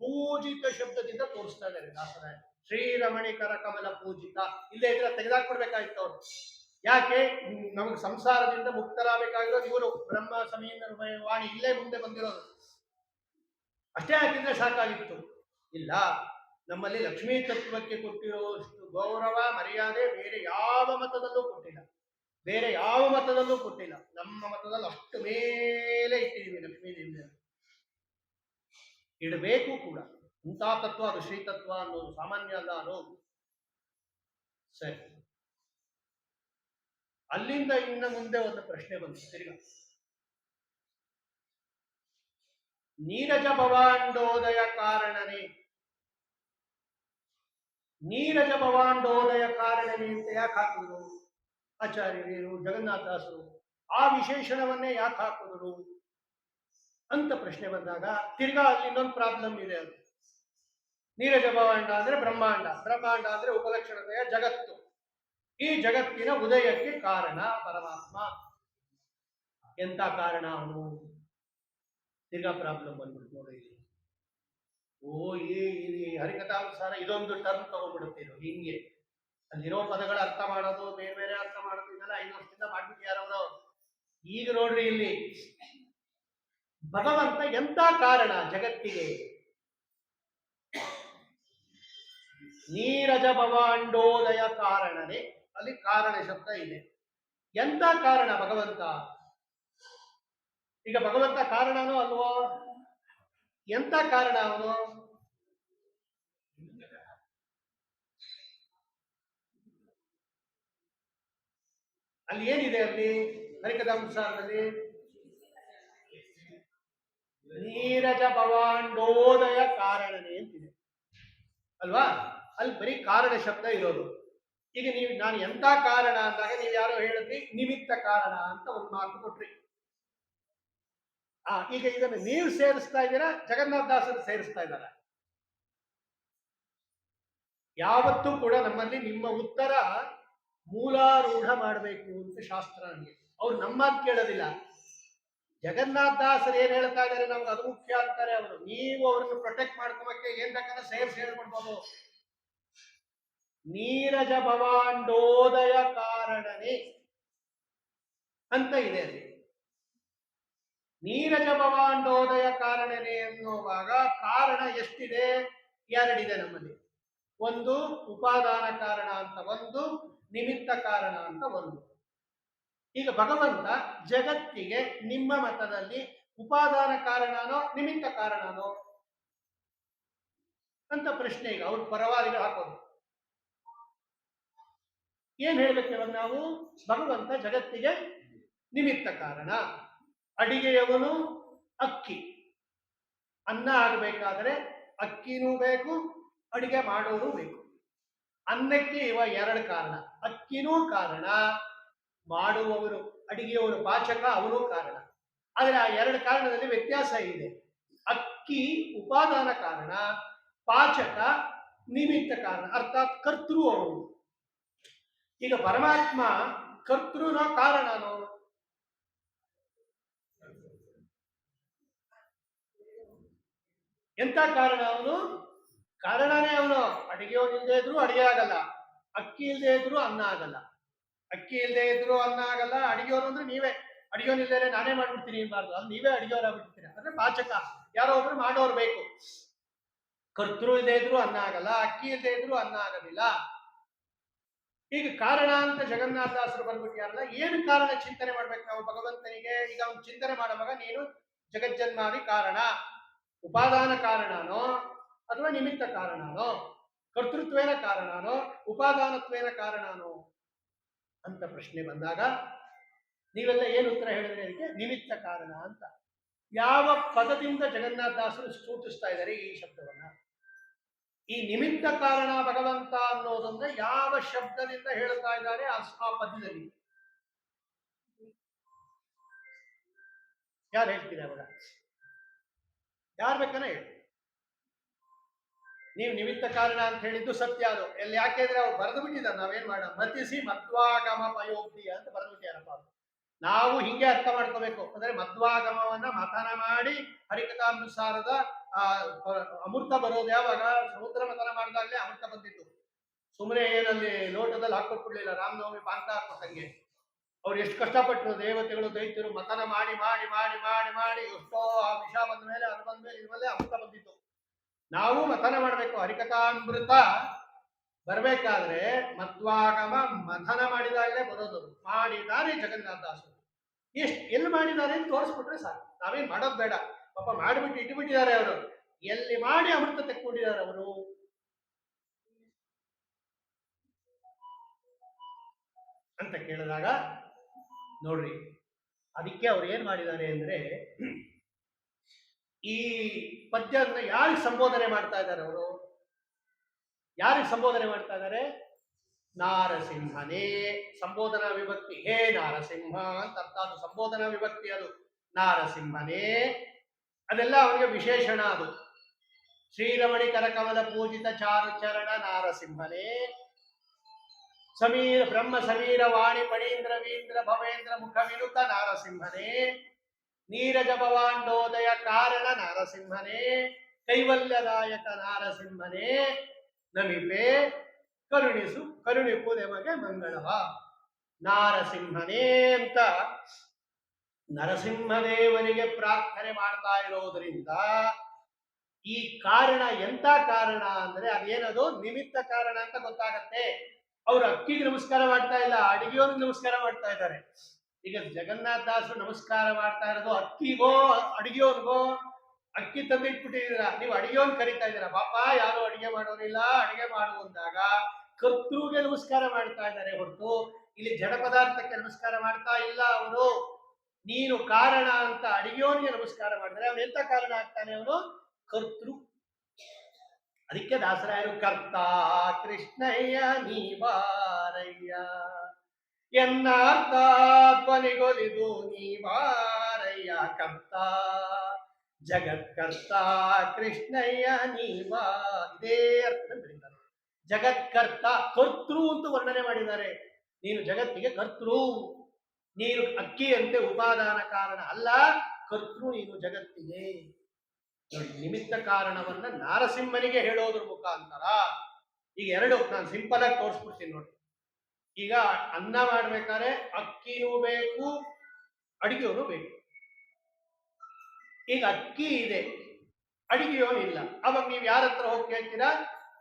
ಪೂಜಿತ ಶಬ್ದದಿಂದ ತೋರಿಸ್ತಾ ಇದ್ದಾರೆ ದಾಸರಾಯ. ಶ್ರೀರಮಣಿಕರ ಕಮಲ ಪೂಜಿತ, ಇಲ್ಲೇ ಇದ್ರೆ ತೆಗೆದಾಕ್ಬಿಡ್ಬೇಕಾಯ್ತು ಅವ್ರು. ಯಾಕೆ? ನಮಗೆ ಸಂಸಾರದಿಂದ ಮುಕ್ತರಾಗಬೇಕಾಗಿರೋದು ಇವರು ಬ್ರಹ್ಮ ಸಮೀಂದ್ರ ವಾಣಿ ಇಲ್ಲೇ ಮುಂದೆ ಬಂದಿರೋದು. ಅಷ್ಟೇ ಹಾಕಿದ್ರೆ ಸಾಕಾಗಿತ್ತು. ಇಲ್ಲ, ನಮ್ಮಲ್ಲಿ ಲಕ್ಷ್ಮೀ ತತ್ವಕ್ಕೆ ಕೊಟ್ಟಿರುವಷ್ಟು ಗೌರವ ಮರ್ಯಾದೆ ಬೇರೆ ಯಾವ ಮತದಲ್ಲೂ ಕೊಟ್ಟಿಲ್ಲ, ಬೇರೆ ಯಾವ ಮತದಲ್ಲೂ ಕೊಟ್ಟಿಲ್ಲ. ನಮ್ಮ ಮತದಲ್ಲಿ ಅಷ್ಟು ಮೇಲೆ ಇಟ್ಟಿದ್ದೀವಿ ಲಕ್ಷ್ಮೀ ದೇವಿಯನ್ನು. ಇಡಬೇಕು ಕೂಡ. ಇಂಥ ತತ್ವ ಅದು ಶ್ರೀತತ್ವ ಅನ್ನೋದು ಸಾಮಾನ್ಯ ಅಲ್ಲ ಅನ್ನೋದು. ಸರಿ, ಅಲ್ಲಿಂದ ಇನ್ನು ಮುಂದೆ ಒಂದು ಪ್ರಶ್ನೆ ಬಂತು ತಿರ್ಗ. ನೀರಜ ಭವಾಂಡೋದಯ ಕಾರಣನೇ, ನೀರಜ ಭವಾಂಡೋದಯ ಕಾರಣನೇ ಅಂತ ಯಾಕೆ ಹಾಕಿದ್ರು ಆಚಾರ್ಯರು ಜಗನ್ನಾಥದಾಸರು? ಆ ವಿಶೇಷಣವನ್ನೇ ಯಾಕೆ ಹಾಕಿದ್ರು ಅಂತ ಪ್ರಶ್ನೆ ಬಂದಾಗ ತಿರ್ಗಾ ಅಲ್ಲಿ ಇನ್ನೊಂದು ಪ್ರಾಬ್ಲಮ್ ಇದೆ. ಅದು ನೀರಜ ಭವಾಂಡ ಅಂದ್ರೆ ಬ್ರಹ್ಮಾಂಡ, ಬ್ರಹ್ಮಾಂಡ ಅಂದ್ರೆ ಉಪಲಕ್ಷಣತೆಯ ಜಗತ್ತು. ಈ ಜಗತ್ತಿನ ಉದಯಕ್ಕೆ ಕಾರಣ ಪರಮಾತ್ಮ. ಎಂತ ಕಾರಣ ಅವನು? ತಿರ್ಗಾ ಪ್ರಾಬ್ಲಮ್ ಬಂದ್ಬಿಟ್ಟು ನೋಡಿ. ಓ, ಈ ಹರಿಕಥಾನುಸಾರ ಇದೊಂದು ಟರ್ಮ್ ತಗೊಂಡ್ಬಿಡುತ್ತೀರೋ ಹಿಂಗೆ. ಅಲ್ಲಿರೋ ಪದಗಳ ಅರ್ಥ ಮಾಡೋದು, ಬೇರೆ ಬೇರೆ ಅರ್ಥ ಮಾಡೋದು, ಇದೆಲ್ಲ 5 ವರ್ಷದಿಂದ ಮಾಡ್ಬಿಟ್ಟಿಯಾರವರು. ಈಗ ನೋಡ್ರಿ, ಇಲ್ಲಿ ಭಗವಂತ ಎಂತ ಕಾರಣ ಜಗತ್ತಿಗೆ? ನೀರಜ ಭವಾಂಡೋದಯ ಕಾರಣನೇ, ಅಲ್ಲಿ ಕಾರಣ ಶಬ್ದ ಇದೆ. ಎಂತ ಕಾರಣ ಭಗವಂತ? ಈಗ ಭಗವಂತ ಕಾರಣನೋ ಅಲ್ವೋ? ಎಂತ ಕಾರಣ ಅವನು? ಅಲ್ಲಿ ಏನಿದೆ? ಅಲ್ಲಿ ಹರಿಕಥಾನುಸಾರದಲ್ಲಿ ನೀರಜ ಭವಾಂಡೋದಯ ಕಾರಣನೇ ಅಂತಿದೆ ಅಲ್ವಾ? ಅಲ್ಲಿ ಬರೀ ಕಾರಣ ಶಬ್ದ ಇರೋದು. ಈಗ ನೀವು ನಾನು ಎಂತ ಕಾರಣ ಅಂದಾಗ ನೀವು ಯಾರೋ ಹೇಳಿದ್ರಿ ನಿಮಿತ್ತ ಕಾರಣ ಅಂತ ಒಂದು ಮಾತು ಕೊಟ್ರಿ. ಈಗ ಇದನ್ನು ನೀವು ಸೇರಿಸ್ತಾ ಇದ್ದೀರಾ, ಜಗನ್ನಾಥದಾಸರು ಸೇರಿಸ್ತಾ ಇದ್ದಾರೆ. ಯಾವತ್ತೂ ಕೂಡ ನಮ್ಮಲ್ಲಿ ನಿಮ್ಮ ಉತ್ತರ ಮೂಲಾರೂಢ ಮಾಡಬೇಕು ಅಂತ ಶಾಸ್ತ್ರ. ನನಗೆ ಅವ್ರು ನಮ್ಮ ಮಾತು ಕೇಳೋದಿಲ್ಲ. ಜಗನ್ನಾಥದಾಸರು ಏನ್ ಹೇಳ್ತಾ ಇದ್ದಾರೆ ನಮ್ಗೆ ಅದು ಮುಖ್ಯ ಅಂತಾರೆ ಅವರು. ನೀವು ಅವ್ರನ್ನ ಪ್ರೊಟೆಕ್ಟ್ ಮಾಡ್ಕೋಬೇಕೆ ಏನ್ ಬೇಕಾದ್ರೆ ಸೇರಿಸಿ ಹೇಳ್ಕೊಡ್ಬೋದು. ನೀರಜ ಭವಾಂಡೋದಯ ಕಾರಣನೇ ಅಂತ ಇದೆ ಅಲ್ಲಿ. ನೀರಜ ಭವಾಂಡೋದಯ ಕಾರಣನೇ ಅನ್ನುವಾಗ ಕಾರಣ ಎಷ್ಟಿದೆ? 2 ಇದೆ ನಮ್ಮಲ್ಲಿ. ಒಂದು ಉಪಾದಾನ ಕಾರಣ ಅಂತ, ಒಂದು ನಿಮಿತ್ತ ಕಾರಣ ಅಂತ ಒಂದು. ಈಗ ಭಗವಂತ ಜಗತ್ತಿಗೆ ನಿಮ್ಮ ಮತದಲ್ಲಿ ಉಪಾದಾನ ಕಾರಣನೋ ನಿಮಿತ್ತ ಕಾರಣನೋ ಅಂತ ಪ್ರಶ್ನೆ. ಈಗ ಅವ್ರ ಪರವಾದಿಗಳು ಹಾಕೋದು. ಏನ್ ಹೇಳ್ಬೇಕು ಇವಾಗ ನಾವು? ಭಗವಂತ ಜಗತ್ತಿಗೆ ನಿಮಿತ್ತ ಕಾರಣ. ಅಡಿಗೆಯವನು ಅಕ್ಕಿ, ಅನ್ನ ಆಗಬೇಕಾದರೆ ಅಕ್ಕಿನೂ ಬೇಕು, ಅಡಿಗೆ ಮಾಡೋರು ಬೇಕು. ಅನ್ನಕ್ಕೆ ಇವ 2 ಕಾರಣ. ಅಕ್ಕಿನೂ ಕಾರಣ, ಮಾಡುವವರು ಅಡಿಗೆಯವರು ಪಾಚಕ ಅವನು ಕಾರಣ. ಆದರೆ ಆ 2 ಕಾರಣದಲ್ಲಿ ವ್ಯತ್ಯಾಸ ಇದೆ. ಅಕ್ಕಿ ಉಪಾದಾನ ಕಾರಣ, ಪಾಚಕ ನಿಮಿತ್ತ ಕಾರಣ, ಅರ್ಥಾತ್ ಕರ್ತೃ ಅವನು. ಈಗ ಪರಮಾತ್ಮ ಕರ್ತೃನೋ ಕಾರಣನೋ? ಎಂತ ಕಾರಣ ಅವನು? ಕಾರಣನೇ ಅವನು. ಅಡಿಗೆಯವನಿಲ್ಲದೆ ಇದ್ರು ಅಡಿಗೆ ಆಗಲ್ಲ, ಅಕ್ಕಿ ಇಲ್ಲದೆ ಇದ್ರು ಅನ್ನ ಆಗಲ್ಲ. ಅಕ್ಕಿ ಇಲ್ಲದೆ ಇದ್ರು ಅನ್ನ ಆಗಲ್ಲ. ಅಡಿಗೆಯವರು ಅಂದ್ರೆ ನೀವೇ. ಅಡಿಗೆಯವನಿಲ್ಲದೆ ನಾನೇ ಮಾಡ್ಬಿಡ್ತೀನಿ ಇರಬಾರ್ದು, ಅಲ್ಲಿ ನೀವೇ ಅಡಿಗೆಯವರಾಗ್ಬಿಡ್ತೀರಿ. ಅಂದ್ರೆ ಪಾಚಕ ಯಾರೋ ಒಬ್ರು ಮಾಡೋರು ಬೇಕು. ಕರ್ತೃ ಇಲ್ಲದೆ ಇದ್ರು ಅನ್ನ ಆಗಲ್ಲ, ಅಕ್ಕಿ ಇಲ್ಲದೆ ಇದ್ರು ಅನ್ನ ಆಗೋದಿಲ್ಲ. ಈಗ ಕಾರಣ ಅಂತ ಜಗನ್ನಾಥದಾಸರು ಬಂದ್ಬಿಟ್ಟಿಯಾರಲ್ಲ, ಏನು ಕಾರಣ ಚಿಂತನೆ ಮಾಡ್ಬೇಕು ನಾವು ಭಗವಂತನಿಗೆ? ಈಗ ಅವ್ನು ಚಿಂತನೆ ಮಾಡುವಾಗ ನೀನು ಜಗಜ್ಜನ್ಮಾದಿ ಕಾರಣ, ಉಪಾದಾನ ಕಾರಣನೋ ಅಥವಾ ನಿಮಿತ್ತ ಕಾರಣನೋ, ಕರ್ತೃತ್ವೇನ ಕಾರಣನೋ ಉಪಾದಾನತ್ವೇನ ಕಾರಣನೋ ಅಂತ ಪ್ರಶ್ನೆ ಬಂದಾಗ ನೀವೆಲ್ಲ ಏನು ಉತ್ತರ ಹೇಳಿದ್ರೆ ಅದಕ್ಕೆ ನಿಮಿತ್ತ ಕಾರಣ ಅಂತ. ಯಾವ ಪದದಿಂದ ಜಗನ್ನಾಥದಾಸರು ಸೂಚಿಸ್ತಾ ಇದ್ದಾರೆ ಈ ಶಬ್ದವನ್ನ? ಈ ನಿಮಿತ್ತ ಕಾರಣ ಭಗವಂತ ಅನ್ನೋದನ್ನ ಯಾವ ಶಬ್ದದಿಂದ ಹೇಳ್ತಾ ಇದ್ದಾರೆ ಆ ಪದ್ಯದಲ್ಲಿ? ಯಾರು ಹೇಳ್ತೀರಾ ಅವಾಗ? ಯಾರು ಬೇಕನ್ನ ಹೇಳಿ. ನೀವು ನಿಮಿತ್ತ ಕಾರಣ ಅಂತ ಹೇಳಿದ್ದು ಸತ್ಯ. ಅದು ಎಲ್ಲಿ ಯಾಕೆಂದ್ರೆ ಅವ್ರು ಬರೆದು ಬಿಟ್ಟಿದ್ದಾರೆ. ನಾವೇನ್ ಮಾಡೋಣ? ಮತಿಸಿ ಮತ್ವಾಗಮ ಪಯೋಕ್ತಿಯ ಅಂತ ಬರೆದು ಬಿಟ್ಟಿಯಾರಪ್ಪ. ನಾವು ಹಿಂಗೆ ಅರ್ಥ ಮಾಡ್ಕೋಬೇಕು. ಅಂದ್ರೆ ಮಧ್ವಾಗಮವನ್ನ ಮಥನ ಮಾಡಿ ಹರಿಕಥಾಮೃತಸಾರದ ಆ ಅಮೃತ ಬರೋದು ಯಾವಾಗ? ಸಮುದ್ರ ಮಥನ ಮಾಡಿದಾಗಲೇ ಅಮೃತ ಬಂದಿತ್ತು. ಸುಮ್ಮನೆ ಏನಲ್ಲಿ ಲೋಟದಲ್ಲಿ ಹಾಕೊಟ್ಬಿಡ್ಲಿಲ್ಲ. ರಾಮನವಮಿ ಪಾಂಕ ಹಾಕೊಟ್ಟಂಗೆ ಅವ್ರು ಎಷ್ಟು ಕಷ್ಟಪಟ್ಟರು, ದೇವತೆಗಳು ದೈತ್ಯರು ಮಥನ ಮಾಡಿ ಮಾಡಿ ಮಾಡಿ ಮಾಡಿ ಮಾಡಿ ಎಷ್ಟೋ ಆ ವಿಷ ಬಂದ ಮೇಲೆ ಅದು ಬಂದ ಮೇಲೆ ಇದ್ಮೇಲೆ ಅಮೃತ ಬಂದಿತ್ತು. ನಾವು ಮಥನ ಮಾಡಬೇಕು. ಹರಿಕಥಾಮೃತ ಬರ್ಬೇಕಾದ್ರೆ ಮಧ್ವಾಗಮ ಮಥನ ಮಾಡಿದಾಗಲೇ ಬರೋದು. ಮಾಡಿದ್ದಾರೆ ಜಗನ್ನಾಥದಾಸರು. ಎಲ್ಲಿ ಮಾಡಿದ್ದಾರೆ ಅಂತ ತೋರಿಸ್ಬಿಟ್ರೆ ಸಾಕು, ನಾವೇನ್ ಮಾಡೋದು ಬೇಡ. ಪಾಪ ಮಾಡಿಬಿಟ್ಟು ಇಟ್ಟುಬಿಟ್ಟಿದ್ದಾರೆ ಅವರು. ಎಲ್ಲಿ ಮಾಡಿ ಅಮೃತ ತೆಕ್ಕೊಂಡಿದ್ದಾರೆ ಅವರು ಅಂತ ಕೇಳಿದಾಗ ನೋಡ್ರಿ, ಅದಕ್ಕೆ ಅವ್ರು ಏನ್ ಮಾಡಿದ್ದಾರೆ ಅಂದ್ರೆ, ಈ ಪದ್ಯನ ಯಾರಿಗೆ ಸಂಬೋಧನೆ ಮಾಡ್ತಾ ಇದ್ದಾರೆ ಅವರು? ಯಾರಿಗೆ ಸಂಬೋಧನೆ ಮಾಡ್ತಾ ಇದ್ದಾರೆ? ನಾರಸಿಂಹನೇ. ಸಂಬೋಧನಾ ವಿಭಕ್ತಿ. ಹೇ ನಾರಸಿಂಹ ಅಂತ ಅರ್ಥ. ಅದು ಸಂಬೋಧನಾ ವಿಭಕ್ತಿ. ಅದು ನಾರಸಿಂಹನೇ. ಅದೆಲ್ಲ ಅವರಿಗೆ ವಿಶೇಷಣ. ಅದು ಶ್ರೀರಮಣಿ ಕರಕಮಲ ಪೂಜಿತ ಚಾರು ಚರಣ ನಾರಸಿಂಹನೇ. ಸಮೀರ ಬ್ರಹ್ಮ ಸಮೀರ ವಾಣಿ ಪಣೀಂದ್ರ ವೀಂದ್ರ ಭವೇಂದ್ರ ಮುಖ ವಿನುತ ನಾರಸಿಂಹನೇ. ನೀರಜ ಭವಾಂಡೋದಯ ಕಾರಣ ನಾರಸಿಂಹನೇ. ಕೈವಲ್ಯದಾಯಕ ನಾರಸಿಂಹನೇ. ನಮಿಪೆ ಕರುಣಿಸು ಕರುಣಿಪು ನಮಗೆ ಮಂಗಳವ. ನಾರಸಿಂಹನೇ ಅಂತ ನರಸಿಂಹದೇವರಿಗೆ ಪ್ರಾರ್ಥನೆ ಮಾಡ್ತಾ ಇರೋದ್ರಿಂದ ಈ ಕಾರಣ ಎಂತ ಕಾರಣ ಅಂದ್ರೆ ಅದೇನದು ನಿಮಿತ್ತ ಕಾರಣ ಅಂತ ಗೊತ್ತಾಗತ್ತೆ. ಅವ್ರು ಅಕ್ಕಿಗೆ ನಮಸ್ಕಾರ ಮಾಡ್ತಾ ಇಲ್ಲ, ಅಡಿಗೆಯವ್ರಿಗೆ ನಮಸ್ಕಾರ ಮಾಡ್ತಾ ಇದ್ದಾರೆ. ಈಗ ಜಗನ್ನಾಥದಾಸರು ನಮಸ್ಕಾರ ಮಾಡ್ತಾ ಇರೋದು ಅಕ್ಕಿಗೋ ಅಡಿಗೆಯವ್ರಿಗೋ? ಅಕ್ಕಿ ತಂದಿಟ್ಬಿಟ್ಟಿದ್ದೀರಾ, ನೀವು ಅಡಿಗೆಯವ್ರನ್ನ ಕರಿತಾ ಇದ್ದೀರಾ. ಪಾಪ ಯಾರು ಅಡಿಗೆ ಮಾಡೋರಿಲ್ಲ, ಅಡಿಗೆ ಮಾಡುವಂದಾಗ ಕರ್ತೃಗೆ ನಮಸ್ಕಾರ ಮಾಡ್ತಾ ಇದ್ದಾರೆ ಹೊರತು ಇಲ್ಲಿ ಜಡ ಪದಾರ್ಥಕ್ಕೆ ನಮಸ್ಕಾರ ಮಾಡ್ತಾ ಇಲ್ಲ ಅವರು. ನೀನು ಕಾರಣ ಅಂತ ಅಡಿಗೆಯವನಿಗೆ ನಮಸ್ಕಾರ ಮಾಡಿದ್ರೆ ಅವನು ಎಂತ ಕಾರಣ ಆಗ್ತಾನೆ? ಅವನು ಕರ್ತೃ. ಅದಕ್ಕೆ ದಾಸರಾಯರು ಕರ್ತ ಕೃಷ್ಣಯ್ಯ ನೀವಾರಯ್ಯ ಎನ್ನಾರ್ಥನಿಗೊಲಿದು ನೀವಾರಯ್ಯ ಕರ್ತ ಜಗತ್ಕರ್ತ ಕೃಷ್ಣಯ್ಯ ನೀವಾ. ಇದೇ ಅರ್ಥ ಬೆಳೀತಾರೆ. ಜಗತ್ಕರ್ತ, ಕರ್ತೃ ಅಂತ ವರ್ಣನೆ ಮಾಡಿದ್ದಾರೆ. ನೀನು ಜಗತ್ತಿಗೆ ಕರ್ತೃ. ನೀನು ಅಕ್ಕಿಯಂತೆ ಉಪಾದಾನ ಕಾರಣ ಅಲ್ಲ, ಕರ್ತೃ ನೀನು ಜಗತ್ತಿಗೆ. ನೋಡಿ, ನಿಮಿತ್ತ ಕಾರಣವನ್ನ ನಾರಸಿಂಹನಿಗೆ ಹೇಳೋದ್ರ ಮುಖಾಂತರ ಈಗ ಎರಡು ನಾನು ಸಿಂಪಲ್ ಆಗಿ ತೋರಿಸ್ಬಿಡ್ತೀನಿ ನೋಡಿ. ಈಗ ಅನ್ನ ಮಾಡ್ಬೇಕಾದ್ರೆ ಅಕ್ಕಿನೂ ಬೇಕು, ಅಡಿಗೆಯವನು ಬೇಕು. ಈಗ ಅಕ್ಕಿ ಇದೆ, ಅಡಿಗೆಯವನು ಇಲ್ಲ. ಅವಾಗ ನೀವು ಯಾರ ಹತ್ರ ಹೋಗಿ ಕೇಳ್ತೀರಾ?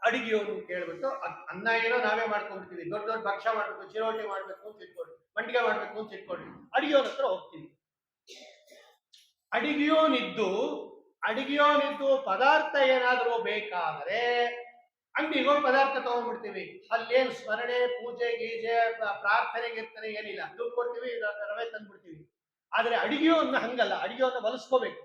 ಅಡಿಗೆಯವನು ಕೇಳ್ಬಿಟ್ಟು ಅನ್ನ ಏನೋ ನಾವೇ ಮಾಡ್ಕೊಂಡ್ಬಿಡ್ತೀವಿ. ದೊಡ್ಡ ದೊಡ್ಡ ಭಕ್ಷ್ಯ ಮಾಡ್ಬೇಕು, ಚಿರೋಟಿ ಮಾಡ್ಬೇಕು ಅಂತ ಇಟ್ಕೊಳ್ಳಿ, ಮಂಡಿಗೆ ಮಾಡ್ಬೇಕು ಅಂತ ಇಟ್ಕೊಳ್ಳಿ, ಅಡಿಗೆಯವನ ಹತ್ರ ಹೋಗ್ತೀವಿ. ಅಡಿಗೆಯವನಿದ್ದು ಪದಾರ್ಥ ಏನಾದರೂ ಬೇಕಾದರೆ ಅಂಗಡಿಗೆ ಹೋಗಿ ಪದಾರ್ಥ ತಗೊಂಡ್ಬಿಡ್ತೀವಿ. ಅಲ್ಲೇನು ಸ್ಮರಣೆ, ಪೂಜೆ, ಗೀಜೆ, ಪ್ರಾರ್ಥನೆ ಗೀರ್ತನೆ ಏನಿಲ್ಲ. ದುಡ್ಡು ಕೊಡ್ತೀವಿ, ರವೆ ತಂದ್ಬಿಡ್ತೀವಿ. ಆದ್ರೆ ಅಡಿಗೆಯವನ್ನ ಹಂಗಲ್ಲ. ಅಡಿಗೆಯವನ್ನ ಒಲಿಸ್ಕೋಬೇಕು.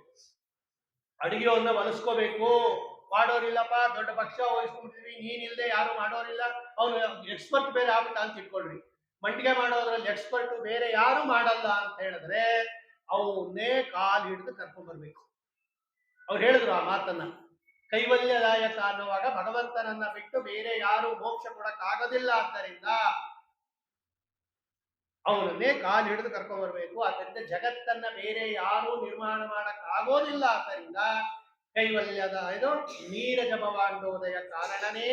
ಮಾಡೋರಿಲ್ಲಪ್ಪ, ದೊಡ್ಡ ಪಕ್ಷ ವಹಿಸ್ಕೊಂಡ್ಬಿಡ್ತೀವಿ, ನೀನಿಲ್ದೆ ಯಾರು ಮಾಡೋರಿಲ್ಲ, ಅವನು ಎಕ್ಸ್ಪರ್ಟ್ ಬೇರೆ ಆಗ್ಬಿಟ್ಟ ಅಂತ ಇಟ್ಕೊಳ್ರಿ. ಮಂಡಿಗೆ ಮಾಡೋದ್ರಲ್ಲಿ ಎಕ್ಸ್ಪರ್ಟ್ ಬೇರೆ ಯಾರು ಮಾಡಲ್ಲ ಅಂತ ಹೇಳಿದ್ರೆ ಅವನ್ನೇ ಕಾಲು ಹಿಡಿದು ಕರ್ಕೊಂಡ್ ಬರ್ಬೇಕು. ಅವ್ರು ಹೇಳಿದ್ರು ಆ ಮಾತನ್ನ. ಕೈವಲ್ಯದಾಯಕ ಅನ್ನುವಾಗ ಭಗವಂತನನ್ನ ಬಿಟ್ಟು ಬೇರೆ ಯಾರು ಮೋಕ್ಷ ಕೊಡಕ್ಕಾಗೋದಿಲ್ಲ. ಆದ್ದರಿಂದ ಅವನನ್ನೇ ಕಾಲು ಹಿಡಿದು ಕರ್ಕೊಂಡ್ ಬರ್ಬೇಕು. ಆದ್ದರಿಂದ ಜಗತ್ತನ್ನ ಬೇರೆ ಯಾರು ನಿರ್ಮಾಣ ಮಾಡಕ್ ಆಗೋದಿಲ್ಲ. ಆದ್ದರಿಂದ ಕೈವಲ್ಯದ ಇದು ನೀರಜ ಭವಾಂಡೋದಯ ಕಾರಣನೇ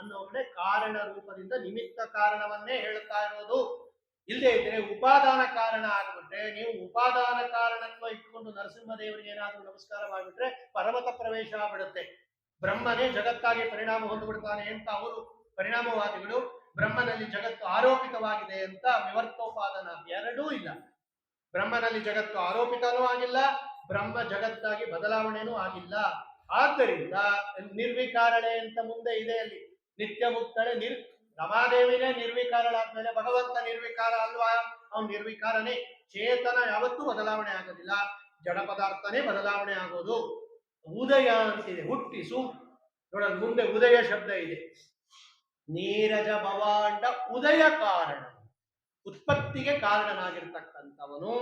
ಅನ್ನೋವನ್ನೇ ಕಾರಣ ರೂಪದಿಂದ ನಿಮಿತ್ತ ಕಾರಣವನ್ನೇ ಹೇಳ್ತಾ ಇರೋದು. ಇಲ್ಲದೆ ಇದ್ರೆ ಉಪಾದಾನ ಕಾರಣ ಆಗ್ಬಿಟ್ರೆ, ನೀವು ಉಪಾದಾನ ಕಾರಣತ್ವ ಇಟ್ಕೊಂಡು ನರಸಿಂಹದೇವರಿಗೆ ಏನಾದ್ರೂ ನಮಸ್ಕಾರ ಮಾಡಿಬಿಟ್ರೆ ಪರಮತ ಪ್ರವೇಶ ಆಗ್ಬಿಡುತ್ತೆ. ಬ್ರಹ್ಮನೇ ಜಗತ್ತಾಗಿ ಪರಿಣಾಮ ಹೊಂದ್ಬಿಡ್ತಾನೆ ಅಂತ ಅವರು ಪರಿಣಾಮವಾದಿಗಳು. ಬ್ರಹ್ಮನಲ್ಲಿ ಜಗತ್ತು ಆರೋಪಿತವಾಗಿದೆ ಅಂತ ವಿವರ್ತೋಪಾದನ ಎರಡೂ ಇಲ್ಲ. ಬ್ರಹ್ಮನಲ್ಲಿ ಜಗತ್ತು ಆರೋಪಿತನೂ ಆಗಿಲ್ಲ, ಬ್ರಹ್ಮ ಜಗತ್ತಾಗಿ ಬದಲಾವಣೆನೂ ಆಗಿಲ್ಲ. ಆದ್ದರಿಂದ ನಿರ್ವಿಕಾರಳೆ ಅಂತ ಮುಂದೆ ಇದೆ ಅಲ್ಲಿ. ನಿತ್ಯ ಮುಕ್ತಳೆ ರಮಾದೇವಿನೇ ನಿರ್ವಿಕಾರಳಾದ್ಮೇಲೆ ಭಗವಂತ ನಿರ್ವಿಕಾರ ಅಲ್ವಾ? ಅವನು ನಿರ್ವಿಕಾರನೇ. ಚೇತನ ಯಾವತ್ತೂ ಬದಲಾವಣೆ ಆಗೋದಿಲ್ಲ, ಜಡ ಪದಾರ್ಥನೇ ಬದಲಾವಣೆ ಆಗೋದು. ಉದಯ ಅಂತಿದೆ, ಹುಟ್ಟಿಸು. ನೋಡೋದು ಮುಂದೆ ಉದಯ ಶಬ್ದ ಇದೆ. ನೀರಜ ಭವಾಂಡ ಉದಯ ಕಾರಣ, ಉತ್ಪತ್ತಿಗೆ ಕಾರಣನಾಗಿರ್ತಕ್ಕಂಥವನು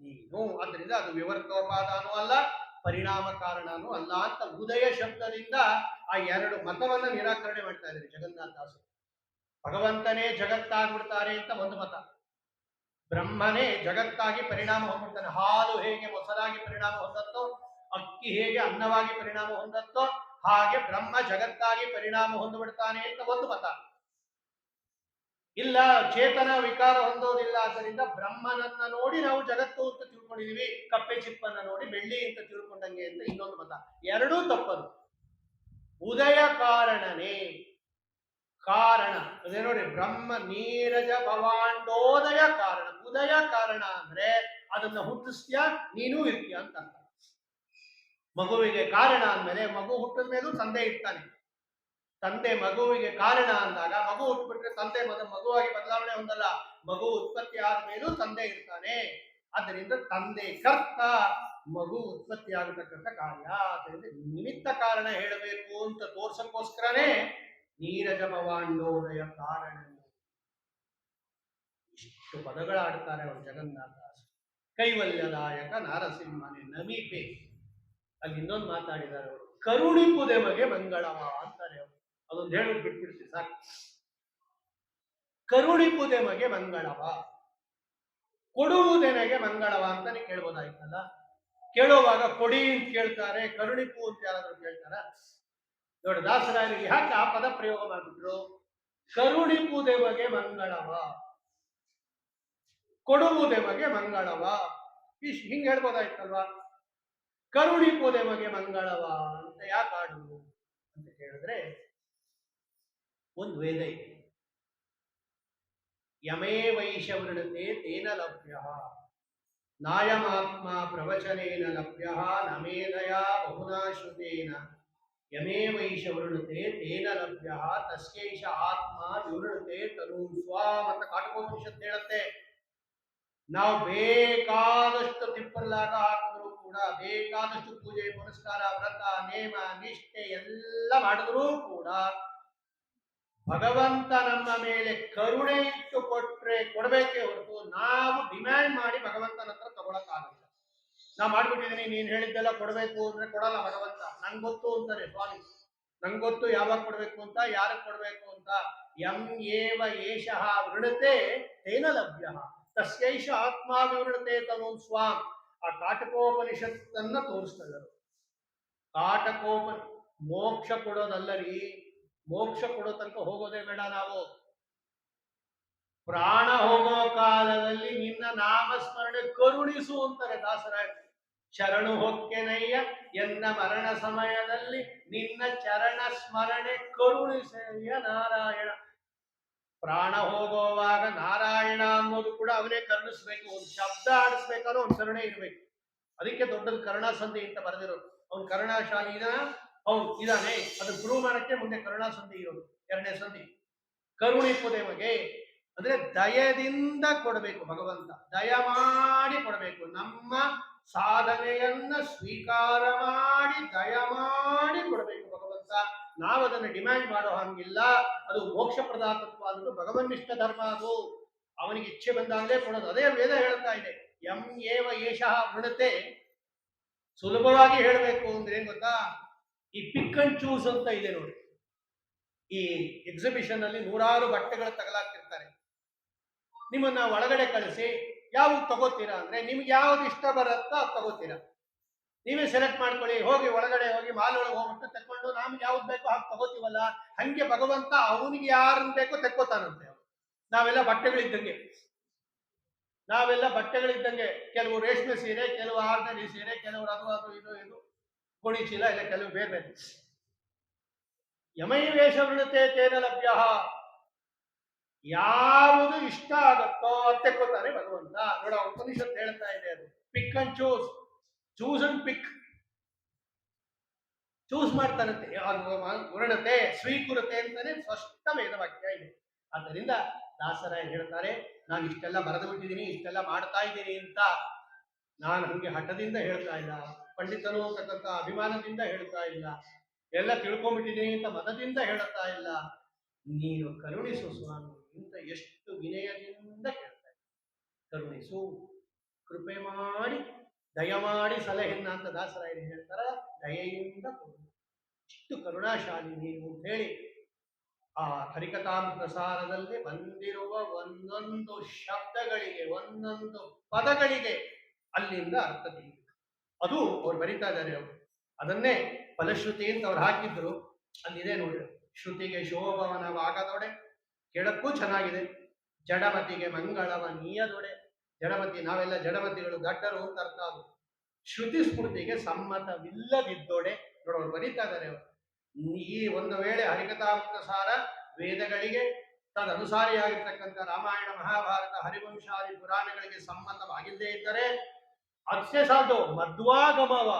ನೀನು. ಅದರಿಂದ ಅದು ವಿವರ್ತೋಪಾದಾನೂ ಅಲ್ಲ, ಪರಿಣಾಮ ಕಾರಣನೂ ಅಲ್ಲ ಅಂತ ಉದಯ ಶಬ್ದದಿಂದ ಆ ಎರಡು ಮತವನ್ನ ನಿರಾಕರಣೆ ಮಾಡ್ತಾ ಇದ್ದಾರೆ ಜಗನ್ನಾಥದಾಸರು. ಭಗವಂತನೇ ಜಗತ್ತಾಗ್ಬಿಡ್ತಾರೆ ಅಂತ ಒಂದು ಮತ, ಬ್ರಹ್ಮನೇ ಜಗತ್ತಾಗಿ ಪರಿಣಾಮ ಹೊಂದುತ್ತಾನೆ. ಹಾಲು ಹೇಗೆ ಮೊಸರಾಗಿ ಪರಿಣಾಮ ಹೊಂದತ್ತೋ, ಅಕ್ಕಿ ಹೇಗೆ ಅನ್ನವಾಗಿ ಪರಿಣಾಮ ಹೊಂದತ್ತೋ, ಹಾಗೆ ಬ್ರಹ್ಮ ಜಗತ್ತಾಗಿ ಪರಿಣಾಮ ಹೊಂದಿಬಿಡ್ತಾನೆ ಅಂತ ಒಂದು ಮತ. ಇಲ್ಲ, ಚೇತನ ವಿಕಾರ ಹೊಂದೋದಿಲ್ಲ, ಆದ್ದರಿಂದ ಬ್ರಹ್ಮನನ್ನ ನೋಡಿ ನಾವು ಜಗತ್ತು ಅಂತ ತಿಳ್ಕೊಂಡಿದೀವಿ, ಕಪ್ಪೆ ಚಿಪ್ಪನ್ನ ನೋಡಿ ಬೆಳ್ಳಿ ಅಂತ ತಿಳ್ಕೊಂಡಂಗೆ ಅಂತ ಇನ್ನೊಂದು ಮತ. ಎರಡೂ ತಪ್ಪದು. ಉದಯ ಕಾರಣನೇ ಕಾರಣ. ಅದೇ ನೋಡಿ, ಬ್ರಹ್ಮ ನೀರಜ ಭವಾಂಡೋದಯ ಕಾರಣ. ಉದಯ ಕಾರಣ ಅಂದ್ರೆ ಅದನ್ನ ಹುಟ್ಟಿಸ್ತೀಯ, ನೀನು ಇರ್ತೀಯ ಅಂತ ಅರ್ಥ. ಮಗುವಿಗೆ ಕಾರಣ ಅಂದ್ಮೇಲೆ ಮಗು ಹುಟ್ಟಿದ ಮೇಲೂ ತಂದೆ ಇರ್ತಾನೆ. ತಂದೆ ಮಗುವಿಗೆ ಕಾರಣ ಅಂದಾಗ ಮಗು ಹುಟ್ಟುಬಿಟ್ರೆ ತಂದೆ ಮಗುವಾಗಿ ಬದಲಾವಣೆ ಹೊಂದಲ್ಲ. ಮಗು ಉತ್ಪತ್ತಿ ಆದ ಮೇಲೂ ತಂದೆ ಇರ್ತಾನೆ. ಆದ್ದರಿಂದ ತಂದೆ ಕರ್ತ, ಮಗು ಉತ್ಪತ್ತಿ ಆಗತಕ್ಕಂಥ ಕಾರ್ಯ. ಅದರಿಂದ ನಿಮಿತ್ತ ಕಾರಣ ಹೇಳಬೇಕು ಅಂತ ತೋರ್ಸಕ್ಕೋಸ್ಕರನೇ ನೀರಜ ಭವಾಂಡೋದಯ ಕಾರಣ. ಇಷ್ಟು ಪದಗಳಾಡ್ತಾರೆ ಅವರು ಜಗನ್ನಾಥ. ಕೈವಲ್ಯದಾಯಕ ನಾರಸಿಂಹನೇ ನಮಿಪೆ. ಅಲ್ಲಿ ಇನ್ನೊಂದು ಮಾತಾಡಿದ್ದಾರೆ ಅವರು, ಕರುಣಿಪುದೆಮಗೆ ಮಂಗಳವ ಅಂತಾರೆ ಅವರು. ಅದೊಂದು ಹೇಳೋದು ಬಿಟ್ಬಿಡ್ತೀವಿ ಸಾಕು. ಕರುಣಿಪುದೆಮಗೆ ಮಂಗಳವ, ಕೊಡುವುದೆನಗೆ ಮಂಗಳವ ಅಂತಾನೆ ಕೇಳ್ಬೋದಾಯ್ತಲ್ಲ. ಕೇಳುವಾಗ ಕೊಡಿ ಅಂತ ಕೇಳ್ತಾರೆ, ಕರುಣಿಪು ಅಂತ ಯಾರಾದ್ರೂ ಕೇಳ್ತಾರ? ನೋಡಿ, ದಾಸರಾಯರಿಗೆ ಯಾಕೆ ಆ ಪದ ಪ್ರಯೋಗ ಮಾಡಿಬಿಟ್ರು? ಕರುಣಿಪುದೆಮಗೆ ಮಂಗಳವ, ಕೊಡುವುದೆಮಗೆ ಮಂಗಳವ, ಹಿಂಗ್ ಹೇಳ್ಬೋದಾಯ್ತಲ್ವಾ? ಕರುಣಿಪುದೆಮಗೆ ಮಂಗಳವ ಅಂತ ಯಾಕೆ ಆಡುವುದು ಅಂತ ಹೇಳಿದ್ರೆ, ಒಂದು ವೇದ ಇದೆ, ಯಮೇ ವೈಶವೃಣತೆ ತೇನ ಲಭ್ಯ ನಾಯಮಾತ್ಮ ಪ್ರವಚನೇನ ಲಭ್ಯ ನಮೇಧಯ ಬಹುನಾ ಶ್ರುತೇನ ಯಮೇ ವೈಶವೃಣತೆ ತೇನ ಲಭ್ಯ ತಸ್ಯೈಷ ಆತ್ಮ ವಿವೃಣತೆ ತನು ಸ್ವಾಮ್ ಅಂತ ಕಾಟಕೋಪನಿಷತ್ತು ಹೇಳುತ್ತೆ. ನಾವು ಬೇಕಾದಷ್ಟು ತಿಪ್ಪರ್ಲಾಗ ಹಾಕಿದ್ರು ಕೂಡ, ಬೇಕಾದಷ್ಟು ಪೂಜೆ ಪುನಸ್ಕಾರ ವ್ರತ ನೇಮ ನಿಷ್ಠೆ ಎಲ್ಲ ಮಾಡಿದ್ರೂ ಕೂಡ ಭಗವಂತ ನಮ್ಮ ಮೇಲೆ ಕರುಣೆ ಇಟ್ಟು ಕೊಡಬೇಕೇ ಹೊರತು ನಾವು ಡಿಮ್ಯಾಂಡ್ ಮಾಡಿ ಭಗವಂತನ ಹತ್ರ ತಗೊಳಕ್ಕಾಗಲ್ಲ. ನಾ ಮಾಡ್ಬಿಟ್ಟಿದ್ದೀನಿ, ನೀನ್ ಹೇಳಿದ್ದೆಲ್ಲ ಕೊಡಬೇಕು ಅಂದ್ರೆ ಕೊಡಲ್ಲ ಭಗವಂತ. ನಂಗೆ ಗೊತ್ತು ಅಂತಾರೆ ಸ್ವಾಮಿ, ನಂಗೆ ಗೊತ್ತು ಯಾವಾಗ ಕೊಡ್ಬೇಕು ಅಂತ, ಯಾರಿಗೆ ಕೊಡ್ಬೇಕು ಅಂತ. ಯಂ ಏವ ಏಷಃ ವೃಣತೆ ತೇನ ಲಭ್ಯ ತಸ್ಯೈಷ ಆತ್ಮ ವಿವೃಣತೆ ತನು ಸ್ವಾಮ್. ಆ ಕಾಟಕೋಪನಿಷತ್ತನ್ನ ತೋರಿಸ್ತಾರೆ. ಮೋಕ್ಷ ಕೊಡೋದಲ್ಲರಿ, ಮೋಕ್ಷ ಕೊಡೋ ತನಕ ಹೋಗೋದೇ ಬೇಡ. ನಾವು ಪ್ರಾಣ ಹೋಗೋ ಕಾಲದಲ್ಲಿ ನಿನ್ನ ನಾಮಸ್ಮರಣೆ ಕರುಣಿಸು ಅಂತಾರೆ ದಾಸರಾಯ. ಶರಣು ಹೊಕ್ಕೆನಯ್ಯ ಎನ್ನ ಮರಣ ಸಮಯದಲ್ಲಿ ನಿನ್ನ ಚರಣ ಸ್ಮರಣೆ ಕರುಣಿಸಯ್ಯ ನಾರಾಯಣ. ಪ್ರಾಣ ಹೋಗೋವಾಗ ನಾರಾಯಣ ಅನ್ನೋದು ಕೂಡ ಅವನೇ ಕರುಣಿಸ್ಬೇಕು. ಒಂದು ಶಬ್ದ ಆಡಿಸ್ಬೇಕಾದ್ರೂ ಒಂದು ಕರುಣೆ ಇರಬೇಕು. ಅದಕ್ಕೆ ದೊಡ್ಡದು ಕರುಣಾಸಂಧಿ ಅಂತ ಬರೆದಿರೋದು. ಅವನು ಕರುಣಾಶಾಲಿ ಹೌದು ಇದಾನೆ, ಅದು ಪ್ರೂವ್ ಮಾಡಕ್ಕೆ ಮುಂದೆ ಕರುಣಾಸಂಧಿ ಇರೋದು. ಎರಡನೇ ಸಂಧಿ ಕರುಣಿಪುದೆಮಗೆ ಅಂದ್ರೆ ದಯದಿಂದ ಕೊಡಬೇಕು ಭಗವಂತ, ದಯ ಮಾಡಿ ಕೊಡಬೇಕು. ನಮ್ಮ ಸಾಧನೆಯನ್ನ ಸ್ವೀಕಾರ ಮಾಡಿ ದಯ ಮಾಡಿ ಕೊಡಬೇಕು ಭಗವಂತ. ನಾವು ಅದನ್ನು ಡಿಮ್ಯಾಂಡ್ ಮಾಡೋ ಹಂಗಿಲ್ಲ. ಅದು ಮೋಕ್ಷ ಪ್ರದಾತತ್ವ ಅನ್ನೋದು ಭಗವನ್ನಿಷ್ಠ ಧರ್ಮ. ಅದು ಅವನಿಗೆ ಇಚ್ಛೆ ಬಂದಾಗಲೇ ಕೊಡೋದು. ಅದೇ ವೇದ ಹೇಳ್ತಾ ಇದೆ, ಯಂ ಏವ ಏಷಃ ವೃಣತೆ. ಸುಲಭವಾಗಿ ಹೇಳಬೇಕು ಅಂದ್ರೆ ಏನ್ ಗೊತ್ತಾ, ಈ ಪಿಕ್ ಅಂಡ್ ಚೂಸ್ ಅಂತ ಇದೆ ನೋಡಿ. ಈ ಎಕ್ಸಿಬಿಷನ್ ಅಲ್ಲಿ ನೂರಾರು ಬಟ್ಟೆಗಳು ತಗಲಾಕ್ತಿರ್ತಾರೆ. ನಿಮ್ಮನ್ನ ಒಳಗಡೆ ಕಳಿಸಿ ಯಾವ್ದು ತಗೋತೀರಾ ಅಂದ್ರೆ, ನಿಮ್ಗೆ ಯಾವ್ದು ಇಷ್ಟ ಬರುತ್ತೋ ಅದು ತಗೋತೀರಾ. ನೀವೇ ಸೆಲೆಕ್ಟ್ ಮಾಡ್ಕೊಳ್ಳಿ, ಹೋಗಿ ಒಳಗಡೆ ಹೋಗಿ ಮಾಲ್ ಒಳಗೆ ಹೋಗ್ಬಿಟ್ಟು ತಕೊಂಡು ನಮ್ಗೆ ಯಾವ್ದು ಬೇಕೋ ಹಾಗೆ ತಗೋತೀವಲ್ಲ, ಹಂಗೆ ಭಗವಂತ ಅವನಿಗೆ ಯಾರನ್ನ ಬೇಕೋ ತೆಕ್ಕೋತಾನಂತೆ. ನಾವೆಲ್ಲ ಬಟ್ಟೆಗಳಿದ್ದಂಗೆ, ಕೆಲವು ರೇಷ್ಮೆ ಸೀರೆ, ಕೆಲವು ಆರ್ಡಿನರಿ ಸೀರೆ, ಕೆಲವರು ಅದು ಇದು ಗೋಣಿ ಚೀಲ, ಇಲ್ಲ ಕೆಲವು ಬೇರೆ ಬೇರೆ. ಯಮೈವೇಷ ವೃಣತೆ ತೇನ ಲಭ್ಯ. ಯಾವುದು ಇಷ್ಟ ಆಗತ್ತೋ ತೆಕ್ಕೋತಾನೆ ಭಗವಂತ. ನೋಡ, ಉಪನಿಷತ್ ಹೇಳ್ತಾ ಇದೆ, ಅದು pick and choose and pick. Choose ಮಾಡ್ತಾನಂತೆ, ವೃಣತೆ ಸ್ವೀಕೃತೆ ಅಂತಾನೆ ಸ್ಪಷ್ಟ ವೇದವಾಕ್ಯ ಇದೆ. ಆದ್ದರಿಂದ ದಾಸರಾಯ ಹೇಳ್ತಾರೆ, ನಾನು ಇಷ್ಟೆಲ್ಲ ಬರೆದು ಬಿಟ್ಟಿದ್ದೀನಿ, ಇಷ್ಟೆಲ್ಲ ಮಾಡ್ತಾ ಇದ್ದೀನಿ ಅಂತ ನಾನು ಹಂಗೆ ಹಠದಿಂದ ಹೇಳ್ತಾ ಇಲ್ಲ, ಪಂಡಿತನು ಅಂತಕ್ಕಂಥ ಅಭಿಮಾನದಿಂದ ಹೇಳ್ತಾ ಇಲ್ಲ, ಎಲ್ಲ ತಿಳ್ಕೊಂಡ್ಬಿಟ್ಟಿದ್ದೀನಿ ಅಂತ ಮನದಿಂದ ಹೇಳ್ತಾ ಇಲ್ಲ. ನೀನು ಕರುಣಿಸು ಸ್ವಾಮಿ ಅಂತ ಎಷ್ಟು ವಿನಯದಿಂದ ಹೇಳ್ತಾ ಇದ್ದ. ಕರುಣಿಸು, ಕೃಪೆ ಮಾಡಿ, ದಯಮಾಡಿ ಸಲಹೆನ್ನ ಅಂತ ದಾಸರಾಯರು ಹೇಳ್ತಾರ. ದಯೆಯಿಂದ ಕೊಡು, ಇಷ್ಟು ಕರುಣಾಶಾಲಿ ನೀನು ಅಂತ ಹೇಳಿ ಆ ಹರಿಕಥಾಮೃತ ಸಾರದಲ್ಲಿ ಬಂದಿರುವ ಒಂದೊಂದು ಶಬ್ದಗಳಿಗೆ ಒಂದೊಂದು ಪದಗಳಿಗೆ ಅಲ್ಲಿಂದ ಅರ್ಥ ತಿಳಿಯುತ್ತೆ. ಅದು ಅವ್ರು ಬರಿತಾ ಇದ್ದಾರೆ. ಅವರು ಅದನ್ನೇ ಫಲಶ್ರುತಿ ಅಂತ ಅವ್ರು ಹಾಕಿದ್ರು. ಅಲ್ಲಿದೆ ನೋಡಿ, ಶ್ರುತಿಗೆ ಶೋಭವನವಾಗದೊಡೆ, ಕೇಳಕ್ಕೂ ಚೆನ್ನಾಗಿದೆ. ಜಡಮತಿಗೆ ಮಂಗಳವ ನೀಯದೊಡೆ. ಜಡಮತಿ, ನಾವೆಲ್ಲ ಜಡಮತಿಗಳು ದಡ್ಡರು ಅಂತ ಅರ್ಥ. ಅದು ಶ್ರುತಿ ಸ್ಮೃತಿಗೆ ಸಮ್ಮತವಿಲ್ಲದಿದ್ದೊಡೆ. ನೋಡೋರು ಬರೀತಾ ಇದ್ದಾರೆ ಅವರು. ಈ ಒಂದು ವೇಳೆ ಹರಿಕಥಾಮೃತ ಸಾರ ವೇದಗಳಿಗೆ ತದನುಸಾರಿಯಾಗಿರ್ತಕ್ಕಂಥ ರಾಮಾಯಣ ಮಹಾಭಾರತ ಹರಿವಂಶಾದಿ ಪುರಾಣಗಳಿಗೆ ಸಮ್ಮತವಾಗಿಲ್ಲದೆ ಇದ್ದರೆ ಅಕ್ಷೆ ಸಾಧು ಮಧ್ವಾಗಮವ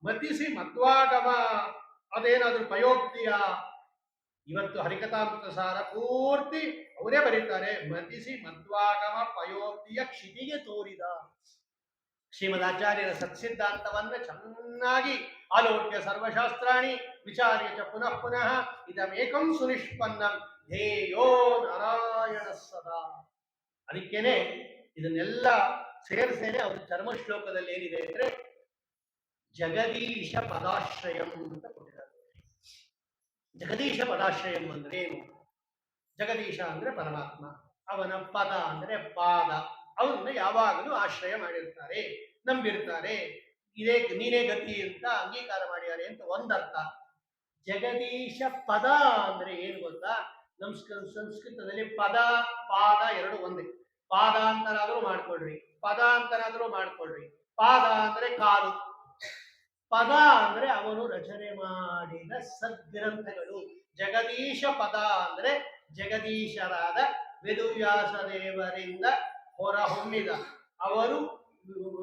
ಮತಿಸಿ ಮಧ್ವಾಗಮ ಅದೇನಾದ್ರೂ ಪಯೋಕ್ತಿಯ. ಇವತ್ತು ಹರಿಕಥಾಮೃತ ಸಾರ ಪೂರ್ತಿ ಅವರೇ ಬರೀತಾರೆ, ಮತಿಸಿ ಮಧ್ವಾಗಮ ಪಯೋಕ್ತಿಯ ಕ್ಷಿತಿಗೆ ತೋರಿದ. ಶ್ರೀಮದಾಚಾರ್ಯರ ಸತ್ಸಿದ್ಧಾಂತವನ್ನ ಚೆನ್ನಾಗಿ ಆಲೋಕ್ಯ ಸರ್ವಶಾಸ್ತ್ರಾಣಿ ವಿಚಾರ್ಯ ಚ ಪುನಃ ಪುನಃ ಇದಮೇಕಂ ಸುನಿಷ್ಪನ್ನಂ ಧ್ಯೇಯೋ ನಾರಾಯಣ ಸದಾ. ಅದಕ್ಕೇನೆ ಇದನ್ನೆಲ್ಲ ಸೇರಿಸೇನೆ ಅವರು ಚರ್ಮ ಶ್ಲೋಕದಲ್ಲಿ ಏನಿದೆ ಅಂದ್ರೆ ಜಗದೀಶ ಪದಾಶ್ರಯಂ ಅಂತ ಕೊಟ್ಟಿದ್ದಾರೆ. ಜಗದೀಶ ಪದಾಶ್ರಯಂ ಅಂದ್ರೆ ಏನು? ಜಗದೀಶ ಅಂದ್ರೆ ಪರಮಾತ್ಮ, ಅವನ ಪದ ಅಂದ್ರೆ ಪಾದ, ಅವನ್ನ ಯಾವಾಗಲೂ ಆಶ್ರಯ ಮಾಡಿರ್ತಾರೆ, ನಂಬಿರ್ತಾರೆ. ಇದೇ ನೀನೇ ಗತಿ ಅಂತ ಅಂಗೀಕಾರ ಮಾಡಿದ್ದಾರೆ ಅಂತ ಒಂದರ್ಥ. ಜಗದೀಶ ಪದ ಅಂದ್ರೆ ಏನು ಗೊತ್ತಾ? ಸಂಸ್ಕೃತದಲ್ಲಿ ಪದ ಪಾದ ಎರಡು ಒಂದೇ. ಪಾದ ಅಂತನಾದ್ರೂ ಮಾಡ್ಕೊಳ್ರಿ, ಪದ ಅಂತನಾದ್ರೂ ಮಾಡ್ಕೊಳ್ರಿ. ಪಾದ ಅಂದ್ರೆ ಕಾಲು, ಪದ ಅಂದ್ರೆ ಅವನು ರಚನೆ ಮಾಡಿದ ಸದ್ಗ್ರಂಥಗಳು. ಜಗದೀಶ ಪದ ಅಂದ್ರೆ ಜಗದೀಶರಾದ ವೇದವ್ಯಾಸ ದೇವರಿಂದ ಹೊರಹೊಮ್ಮಿದ, ಅವರು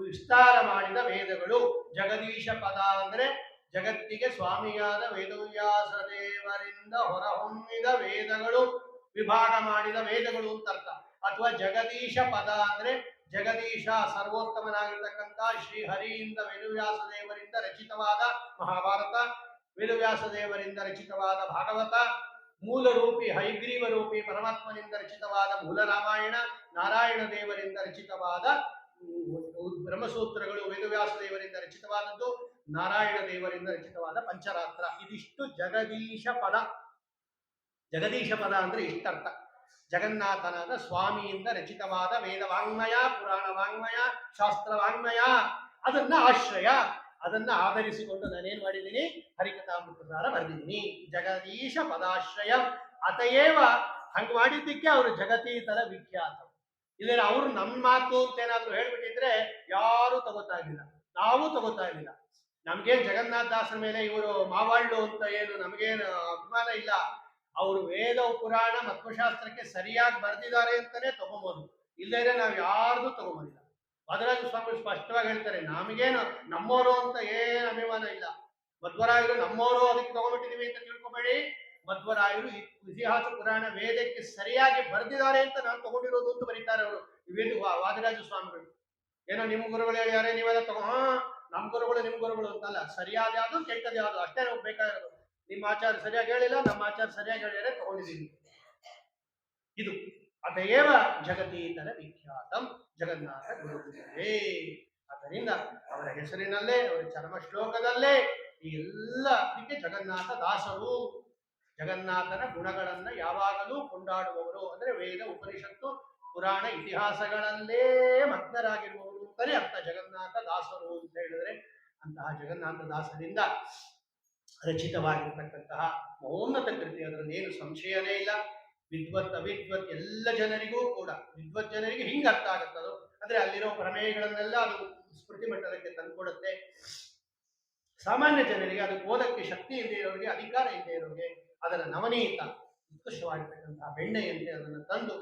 ವಿಸ್ತಾರ ಮಾಡಿದ ವೇದಗಳು. ಜಗದೀಶ ಪದ ಅಂದ್ರೆ ಜಗತ್ತಿಗೆ ಸ್ವಾಮಿಯಾದ ವೇದವ್ಯಾಸ ದೇವರಿಂದ ಹೊರಹೊಮ್ಮಿದ ವೇದಗಳು, ವಿಭಾಗ ಮಾಡಿದ ವೇದಗಳು ಅಂತ ಅರ್ಥ. ಅಥವಾ ಜಗದೀಶ ಪದ ಅಂದ್ರೆ ಜಗದೀಶ ಸರ್ವೋತ್ತಮನಾಗಿರ್ತಕ್ಕಂಥ ಶ್ರೀಹರಿಯಿಂದ ವೇದವ್ಯಾಸ ದೇವರಿಂದ ರಚಿತವಾದ ಮಹಾಭಾರತ, ವೇದವ್ಯಾಸ ದೇವರಿಂದ ರಚಿತವಾದ ಭಾಗವತ, ಮೂಲ ರೂಪಿ ಹೈಗ್ರೀವ ರೂಪಿ ಪರಮಾತ್ಮನಿಂದ ರಚಿತವಾದ ಮೂಲ ರಾಮಾಯಣ, ನಾರಾಯಣ ದೇವರಿಂದ ರಚಿತವಾದ ಬ್ರಹ್ಮಸೂತ್ರಗಳು ವೇದವ್ಯಾಸ ದೇವರಿಂದ ರಚಿತವಾದದ್ದು, ನಾರಾಯಣ ದೇವರಿಂದ ರಚಿತವಾದ ಪಂಚರಾತ್ರ. ಇದಿಷ್ಟು ಜಗದೀಶ ಪದ. ಜಗದೀಶ ಪದ ಅಂದ್ರೆ ಇಷ್ಟರ್ಥ. ಜಗನ್ನಾಥನಾದ ಸ್ವಾಮಿಯಿಂದ ರಚಿತವಾದ ವೇದ ವಾಂಗ್ಮಯ, ಪುರಾಣ ವಾಂಗ್ಮಯ, ಶಾಸ್ತ್ರ ವಾಂಗ್ಮಯ, ಅದನ್ನ ಆಶ್ರಯ, ಅದನ್ನ ಆಧರಿಸಿಕೊಂಡು ನಾನೇನ್ ಮಾಡಿದ್ದೀನಿ? ಹರಿಕಥಾಮೃತ ಸಾರ ಬರೆದಿದ್ದೀನಿ. ಜಗದೀಶ ಪದಾಶ್ರಯ ಅತಯೇವ. ಹಂಗ ಮಾಡಿದ್ದಕ್ಕೆ ಅವರು ಜಗತೀತರ ವಿಖ್ಯಾತ. ಇಲ್ಲೇನ ಅವ್ರು ನಮ್ಮ ಮಾತು ಅಂತ ಏನಾದ್ರು ಹೇಳ್ಬಿಟ್ಟಿದ್ರೆ ಯಾರು ತಗೋತಾ ಇರ್ಲಿಲ್ಲ, ನಾವು ತಗೋತಾ ಇರ್ಲಿಲ್ಲ. ನಮ್ಗೇನ್ ಜಗನ್ನಾಥ ದಾಸರ ಮೇಲೆ ಇವರು ಮಾವಾళ్ళు ಅಂತ ಏನು ನಮಗೇನು ಅಭಿಮಾನ ಇಲ್ಲ. ಅವರು ವೇದ ಪುರಾಣ ಮಧ್ವಶಾಸ್ತ್ರಕ್ಕೆ ಸರಿಯಾಗಿ ಬರೆದಿದ್ದಾರೆ ಅಂತಾನೆ ತಗೊಂಬೋದು, ಇಲ್ಲದೇ ನಾವು ಯಾರ್ದು ತಗೊಂಬೋದಿಲ್ಲ. ವಾದರಾಜ ಸ್ವಾಮಿ ಸ್ಪಷ್ಟವಾಗಿ ಹೇಳ್ತಾರೆ, ನಮಗೇನು ನಮ್ಮೋರು ಅಂತ ಏನು ಅಭಿಮಾನ ಇಲ್ಲ. ಮಧ್ವರಾಯರು ನಮ್ಮೋರು ಅದಕ್ಕೆ ತಗೊಂಡ್ಬಿಟ್ಟಿದೀವಿ ಅಂತ ತಿಳ್ಕೊಬೇಡಿ. ಮಧ್ವರಾಯರು ಇತಿಹಾಸ ಪುರಾಣ ವೇದಕ್ಕೆ ಸರಿಯಾಗಿ ಬರೆದಿದ್ದಾರೆ ಅಂತ ನಾನು ತಗೊಂಡಿರೋದು ಅಂತ ಬರೀತಾರೆ ಅವರು. ಇವೇನು ವಾದರಾಜ ಸ್ವಾಮಿಗಳು ಏನೋ ನಿಮ್ಮ ಗುರುಗಳು ಹೇಳ್ಯಾರೆ ನೀವೆಲ್ಲ ನಮ್ಮ ಗುರುಗಳು ನಿಮ್ಮ ಗುರುಗಳು ಅಂತಲ್ಲ, ಸರಿಯಾದ ಯಾವುದು ಕೆಟ್ಟದ್ದು ಯಾವುದು ಅಷ್ಟೇ ನಾವು ಬೇಕಾಗಿರೋದು. ನಿಮ್ಮ ಆಚಾರ ಸರಿಯಾಗಿ ಹೇಳಿಲ್ಲ, ನಮ್ಮ ಆಚಾರ ಸರಿಯಾಗಿ ಹೇಳ್ಯಾರೆ, ತಗೊಂಡಿದ್ದೀನಿ. ಇದು ಅತಯೇವ ಜಗತೀತರ ವಿಖ್ಯಾತಂ ಜಗನ್ನಾಥ ಗುರುಗಳೇ. ಆದ್ದರಿಂದ ಅವರ ಹೆಸರಿನಲ್ಲೇ, ಅವರ ಚರ್ಮ ಶ್ಲೋಕದಲ್ಲೇ ಈ ಎಲ್ಲ ಅದಕ್ಕೆ ಜಗನ್ನಾಥ ದಾಸರು. ಜಗನ್ನಾಥನ ಗುಣಗಳನ್ನ ಯಾವಾಗಲೂ ಕೊಂಡಾಡುವವರು ಅಂದ್ರೆ ವೇದ ಉಪನಿಷತ್ತು ಪುರಾಣ ಇತಿಹಾಸಗಳಲ್ಲೇ ಮಗ್ನರಾಗಿರುವವರು ಅಂತಾನೆ ಅರ್ಥ ಜಗನ್ನಾಥ ದಾಸರು ಅಂತ ಹೇಳಿದ್ರೆ. ಅಂತಹ ಜಗನ್ನಾಥ ದಾಸರಿಂದ ರಚಿತವಾಗಿರ್ತಕ್ಕಂತಹ ಮಹೋನ್ನತ ಕೃತಿ, ಅದರಲ್ಲಿ ಏನು ಸಂಶಯನೇ ಇಲ್ಲ. ವಿದ್ವತ್ ಅವಿದ್ವತ್ ಎಲ್ಲ ಜನರಿಗೂ ಕೂಡ, ವಿದ್ವತ್ ಜನರಿಗೆ ಹಿಂಗೆ ಅರ್ಥ ಆಗುತ್ತದು ಅಂದ್ರೆ ಅಲ್ಲಿರೋ ಪ್ರಮೇಯಗಳನ್ನೆಲ್ಲ ಅದು ಸ್ಮೃತಿ ಮಟ್ಟದಕ್ಕೆ ತಂದುಕೊಡುತ್ತೆ. ಸಾಮಾನ್ಯ ಜನರಿಗೆ ಅದಕ್ಕೆ ಓದಕ್ಕೆ ಶಕ್ತಿ ಇಲ್ಲದೆ ಇರೋರಿಗೆ, ಅಧಿಕಾರ ಇಲ್ಲದೆ ಇರೋರಿಗೆ ಅದರ ನವನೀತ ಉತ್ಕೃಷ್ಟವಾಗಿರ್ತಕ್ಕಂತಹ ಬೆಣ್ಣೆಯಂತೆ ಅದನ್ನು ತಂದು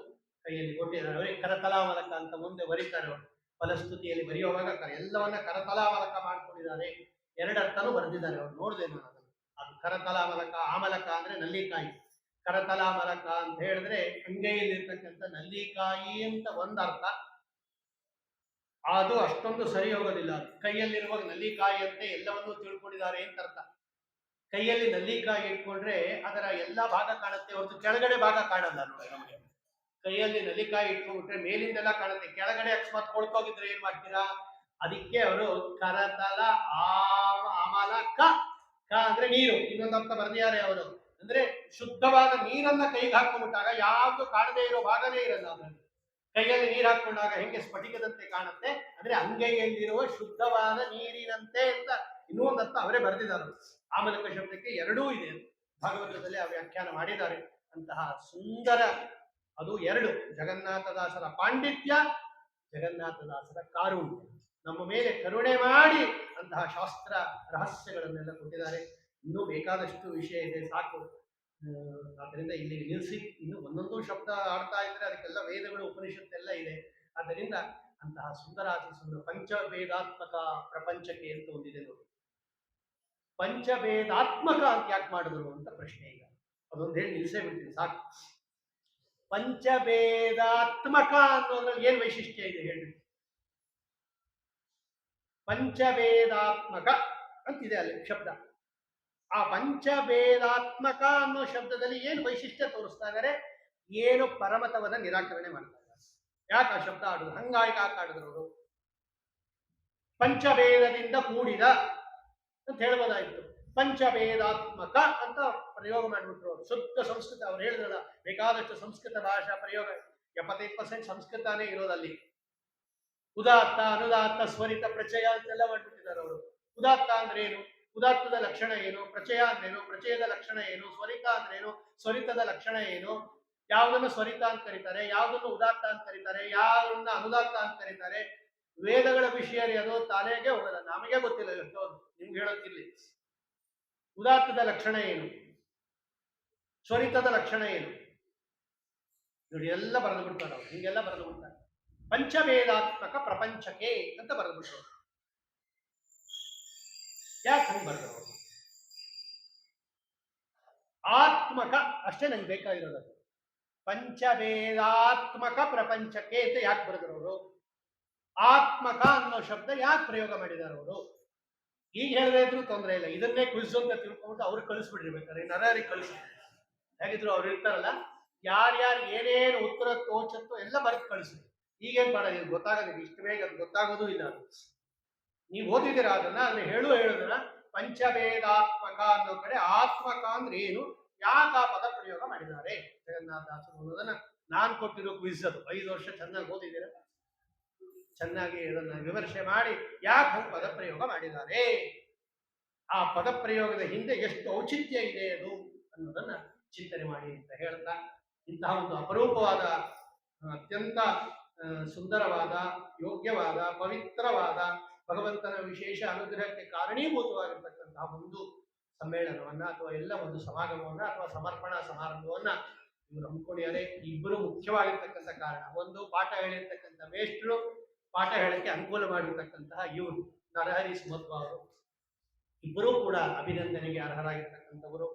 ಕೈಯಲ್ಲಿ ಕೊಟ್ಟಿದ್ದಾರೆ. ಅವರಿಗೆ ಕರತಲಾಮಲಕ ಅಂತ ಮುಂದೆ ಬರೀತಾರೆ ಅವರು. ಫಲಸ್ತುತಿಯಲ್ಲಿ ಬರೆಯುವಾಗ ಎಲ್ಲವನ್ನ ಕರತಲಾಮಲಕ ಮಾಡ್ಕೊಂಡಿದ್ದಾರೆ. ಎರಡರ್ಥನೂ ಬರೆದಿದ್ದಾರೆ ಅವರು. ನೋಡಿದೆ ನಾನು ಅದನ್ನು. ಅದು ಕರತಲಾಮಲಕ, ಆಮಲಕ ಅಂದ್ರೆ ನಲ್ಲಿಕಾಯಿ. ಕರತಲಾಮಲಕ ಅಂತ ಹೇಳಿದ್ರೆ ಅಂಗೈಯಲ್ಲಿರ್ತಕ್ಕಂಥ ನಲ್ಲಿಕಾಯಿ ಅಂತ ಒಂದರ್ಥ. ಅದು ಅಷ್ಟೊಂದು ಸರಿ ಹೋಗೋದಿಲ್ಲ. ಕೈಯಲ್ಲಿರುವಾಗ ನಲ್ಲಿಕಾಯಿ ಅಂತೆ ಎಲ್ಲವನ್ನೂ ತಿಳ್ಕೊಂಡಿದ್ದಾರೆ ಅಂತ ಅರ್ಥ. ಕೈಯಲ್ಲಿ ನಲ್ಲಿಕಾಯಿ ಇಟ್ಕೊಂಡ್ರೆ ಅದರ ಎಲ್ಲ ಭಾಗ ಕಾಣುತ್ತೆ ಹೊರತು ಕೆಳಗಡೆ ಭಾಗ ಕಾಣಲ್ಲ ನೋಡಿ ನಮಗೆ. ಕೈಯಲ್ಲಿ ನಲ್ಲಿಕಾಯಿ ಇಟ್ಕೊಂಡ್ಬಿಟ್ರೆ ಮೇಲಿಂದೆಲ್ಲ ಕಾಣುತ್ತೆ, ಕೆಳಗಡೆ ಅಕಸ್ಮಾತ್ ಕೊಳ್ಕೋಗಿದ್ರೆ ಏನ್ ಮಾಡ್ತೀರಾ? ಅದಕ್ಕೆ ಅವರು ಕರತಲ ಆಮಲ ಕ ಅಂದ್ರೆ ನೀರು, ಇನ್ನೊಂದು ಅರ್ಥ ಬರ್ದಿದ್ದಾರೆ ಅವರು. ಅಂದ್ರೆ ಶುದ್ಧವಾದ ನೀರನ್ನ ಕೈಗೆ ಹಾಕೊಂಡ್ಬಿಟ್ಟಾಗ ಯಾವ್ದು ಕಾಣದೇ ಇರೋ ಭಾಗನೇ ಇರಲ್ಲ ಅದರಲ್ಲಿ. ಕೈಯಲ್ಲಿ ನೀರು ಹಾಕೊಂಡಾಗ ಹೆಂಗೆ ಸ್ಫಟಿಕದಂತೆ ಕಾಣುತ್ತೆ, ಅಂದ್ರೆ ಅಂಗೈಯಲ್ಲಿರುವ ಶುದ್ಧವಾದ ನೀರಿನಂತೆ ಅಂತ ಇನ್ನೂ ಒಂದು ಅರ್ಥ ಅವರೇ ಬರೆದಿದ್ದಾರೆ. ಆಮಲಕ ಶಬ್ದಕ್ಕೆ ಎರಡೂ ಇದೆ, ಭಾಗವತದಲ್ಲಿ ಆ ವ್ಯಾಖ್ಯಾನ ಮಾಡಿದ್ದಾರೆ. ಅಂತಹ ಸುಂದರ ಅದು ಎರಡು, ಜಗನ್ನಾಥದಾಸರ ಪಾಂಡಿತ್ಯ, ಜಗನ್ನಾಥದಾಸರ ಕಾರುಣ್ಯ, ನಮ್ಮ ಮೇಲೆ ಕರುಣೆ ಮಾಡಿ ಅಂತಹ ಶಾಸ್ತ್ರ ರಹಸ್ಯಗಳನ್ನೆಲ್ಲ ಕೊಟ್ಟಿದ್ದಾರೆ. ಇನ್ನೂ ಬೇಕಾದಷ್ಟು ವಿಷಯ ಇದೆ, ಸಾಕು. ಆದ್ದರಿಂದ ಇಲ್ಲಿ ನಿಲ್ಲಿಸಿ ಇನ್ನು ಒಂದೊಂದು ಶಬ್ದ ಆಡ್ತಾ ಇದ್ರೆ ಅದಕ್ಕೆಲ್ಲ ವೇದಗಳು ಉಪನಿಷತ್ತೆಲ್ಲ ಇದೆ. ಆದ್ದರಿಂದ ಅಂತಹ ಸುಂದರಾತಿ ಸುಂದರ ಪಂಚವೇದಾತ್ಮಕ ಪ್ರಪಂಚಕ್ಕೆ ಅಂತ ಒಂದಿದೆ ನೋಡಿ. ಪಂಚವೇದಾತ್ಮಕ ಅಂತ ಯಾಕೆ ಮಾಡಿದ್ರು ಅಂತ ಪ್ರಶ್ನೆ. ಈಗ ಅದೊಂದು ಹೇಳಿ ನಿಲ್ಲಿಸೇ ಬಿಡ್ತೀನಿ ಸಾಕು. ಪಂಚವೇದಾತ್ಮಕ ಅನ್ನೋದ್ರಲ್ಲಿ ಏನ್ ವೈಶಿಷ್ಟ್ಯ ಇದೆ ಹೇಳಿ. ಪಂಚವೇದಾತ್ಮಕ ಅಂತಿದೆ ಅಲ್ಲಿ ಶಬ್ದ. ಆ ಪಂಚವೇದಾತ್ಮಕ ಅನ್ನೋ ಶಬ್ದದಲ್ಲಿ ಏನು ವೈಶಿಷ್ಟ್ಯ ತೋರಿಸ್ತಾ ಇದ್ದಾರೆ, ಏನು ಪರಮತವನ್ನ ನಿರಾಕರಣೆ ಮಾಡ್ತಾ ಇದ್ದಾರೆ. ಯಾಕೆ ಆ ಶಬ್ದ ಆಡುದು ಹಂಗಾಗಿ ಯಾಕೆ ಆಡಿದ್ರು ಅವರು? ಪಂಚವೇದದಿಂದ ಕೂಡಿದ ಅಂತ ಹೇಳ್ಬೋದಾಯ್ತು, ಪಂಚವೇದಾತ್ಮಕ ಅಂತ ಪ್ರಯೋಗ ಮಾಡಿಬಿಟ್ರು ಅವರು. ಶುದ್ಧ ಸಂಸ್ಕೃತ, ಅವ್ರು ಹೇಳಿದ್ರಲ್ಲ ಬೇಕಾದಷ್ಟು ಸಂಸ್ಕೃತ ಭಾಷಾ ಪ್ರಯೋಗ, 75% ಸಂಸ್ಕೃತನೇ ಇರೋದಲ್ಲಿ. ಉದಾತ್ತ, ಅನುದಾತ್ತ, ಸ್ವರಿತ, ಪ್ರಚಯ ಅಂತೆಲ್ಲ ಮಾಡ್ಬಿಟ್ಟಿದ್ದಾರೆ ಅವರು. ಉದಾತ್ತ ಅಂದ್ರೆ ಏನು, ಉದಾತ್ತದ ಲಕ್ಷಣ ಏನು, ಪ್ರಚಯ ಅಂದ್ರೇನು, ಪ್ರಚಯದ ಲಕ್ಷಣ ಏನು, ಸ್ವರಿತ ಅಂದ್ರೇನು, ಸ್ವರಿತದ ಲಕ್ಷಣ ಏನು, ಯಾವುದನ್ನು ಸ್ವರಿತ ಅಂತ ಕರೀತಾರೆ, ಯಾವುದನ್ನು ಉದಾತ್ತ ಅಂತ ಕರೀತಾರೆ, ಯಾವುದನ್ನ ಅನುದಾತ್ತ ಅಂತ ಕರೀತಾರೆ. ವೇದಗಳ ವಿಷಯ ಅದು ತಲೆಗೆ ಹೋಗಲ್ಲ, ನಮಗೆ ಗೊತ್ತಿಲ್ಲ ಎಷ್ಟೋದು, ನಿಮ್ಗೆ ಹೇಳೋಕ್ಕಿರ್ಲಿ. ಉದಾತ್ತದ ಲಕ್ಷಣ ಏನು, ಸ್ವರಿತದ ಲಕ್ಷಣ ಏನು ನೋಡಿ, ಎಲ್ಲ ಬರೆದು ಬಿಡ್ತಾರೆ ಅವ್ರು, ಹಿಂಗೆಲ್ಲ ಬರೆದು ಬಿಡ್ತಾರೆ. ಪಂಚವೇದಾತ್ಮಕ ಪ್ರಪಂಚಕ್ಕೆ ಅಂತ ಬರೆದು ಬಿಟ್ಟರು. ಯಾಕೆ ಹಂಗೆ ಬರೆದರು? ಆತ್ಮಕ ಅಷ್ಟೇ ನಂಗೆ ಬೇಕಾಗಿರೋದು. ಪಂಚವೇದಾತ್ಮಕ ಪ್ರಪಂಚಕ್ಕೆ ಅಂತ ಯಾಕೆ ಬರೆದರು ಅವರು? ಆತ್ಮಕ ಅನ್ನೋ ಶಬ್ದ ಯಾಕೆ ಪ್ರಯೋಗ ಮಾಡಿದ್ದಾರೆ ಅವರು? ಈಗ ಹೇಳದೇ ಇದ್ರು ತೊಂದರೆ ಇಲ್ಲ, ಇದನ್ನೇ ಕ್ವಿಜ್ ಅಂತ ತಿಳ್ಕೊಂಡು ಅವ್ರಿಗೆ ಕಳಿಸ್ಬಿಟ್ಟಿರ್ಬೇಕಾರೆ, ನರರಿಗೆ ಕಳಿಸಿ. ಹೇಗಿದ್ರು ಅವ್ರು ಇರ್ತಾರಲ್ಲ, ಯಾರ್ಯಾರು ಏನೇನು ಉತ್ತರ ತೋಚತ್ತೋ ಎಲ್ಲ ಬರೆದು ಕಳಿಸಿ. ಈಗೇನ್ ಮಾಡೋದು, ಇದು ಗೊತ್ತಾಗೋದಿಲ್ಲ, ಇಷ್ಟು ಬೇಗ ಅದು ಗೊತ್ತಾಗೋದು ಇಲ್ಲ. ಅದು ನೀವು ಓದಿದ್ದೀರಾ ಅದನ್ನ, ಅದನ್ನ ಹೇಳೋದನ್ನ ಪಂಚವೇದಾತ್ಮಕ ಅನ್ನೋ ಕಡೆ ಆತ್ಮಕ ಅಂದ್ರೆ ಏನು, ಯಾಕೆ ಆ ಪದ ಪ್ರಯೋಗ ಮಾಡಿದ್ದಾರೆ ಜಗನ್ನಾಥದಾಸರು ಅನ್ನೋದನ್ನ ನಾನು ಕೊಟ್ಟಿರೋ ಕ್ವಿಜ್ ಅದು. 5 ವರ್ಷ ಚೆನ್ನಾಗಿ ಓದಿದ್ದೀರಾ, ಚೆನ್ನಾಗಿ ಅದನ್ನ ವಿಮರ್ಶೆ ಮಾಡಿ ಯಾಕೆ ಹಂಗೆ ಪದ ಪ್ರಯೋಗ ಮಾಡಿದ್ದಾರೆ, ಆ ಪದ ಪ್ರಯೋಗದ ಹಿಂದೆ ಎಷ್ಟು ಔಚಿತ್ಯ ಇದೆ ಅದು ಅನ್ನೋದನ್ನ ಚಿಂತನೆ ಮಾಡಿ ಅಂತ ಹೇಳ್ತಾ, ಇಂತಹ ಒಂದು ಅಪರೂಪವಾದ, ಅತ್ಯಂತ ಸುಂದರವಾದ, ಯೋಗ್ಯವಾದ, ಪವಿತ್ರವಾದ, ಭಗವಂತನ ವಿಶೇಷ ಅನುಗ್ರಹಕ್ಕೆ ಕಾರಣೀಭೂತವಾಗಿರ್ತಕ್ಕಂತಹ ಒಂದು ಸಮ್ಮೇಳನವನ್ನ ಅಥವಾ ಎಲ್ಲ ಒಂದು ಸಮಾಗಮವನ್ನ ಅಥವಾ ಸಮರ್ಪಣಾ ಸಮಾರಂಭವನ್ನ ಇವರು ಹಮ್ಮಿಕೊಂಡಿದ್ದಾರೆ. ಇಬ್ಬರು ಮುಖ್ಯವಾಗಿರ್ತಕ್ಕಂಥ ಕಾರಣ, ಒಂದು ಪಾಠ ಹೇಳಿರ್ತಕ್ಕಂಥ ಮೇಷ್ಟ್ರು, ಪಾಠ ಹೇಳಕ್ಕೆ ಅನುಕೂಲ ಮಾಡಿರ್ತಕ್ಕಂತಹ ಇವರು ನರಹರಿ ಸುಮಧ್ವ ಅವರು. ಇಬ್ಬರೂ ಕೂಡ ಅಭಿನಂದನೆಗೆ ಅರ್ಹರಾಗಿರ್ತಕ್ಕಂಥವರು.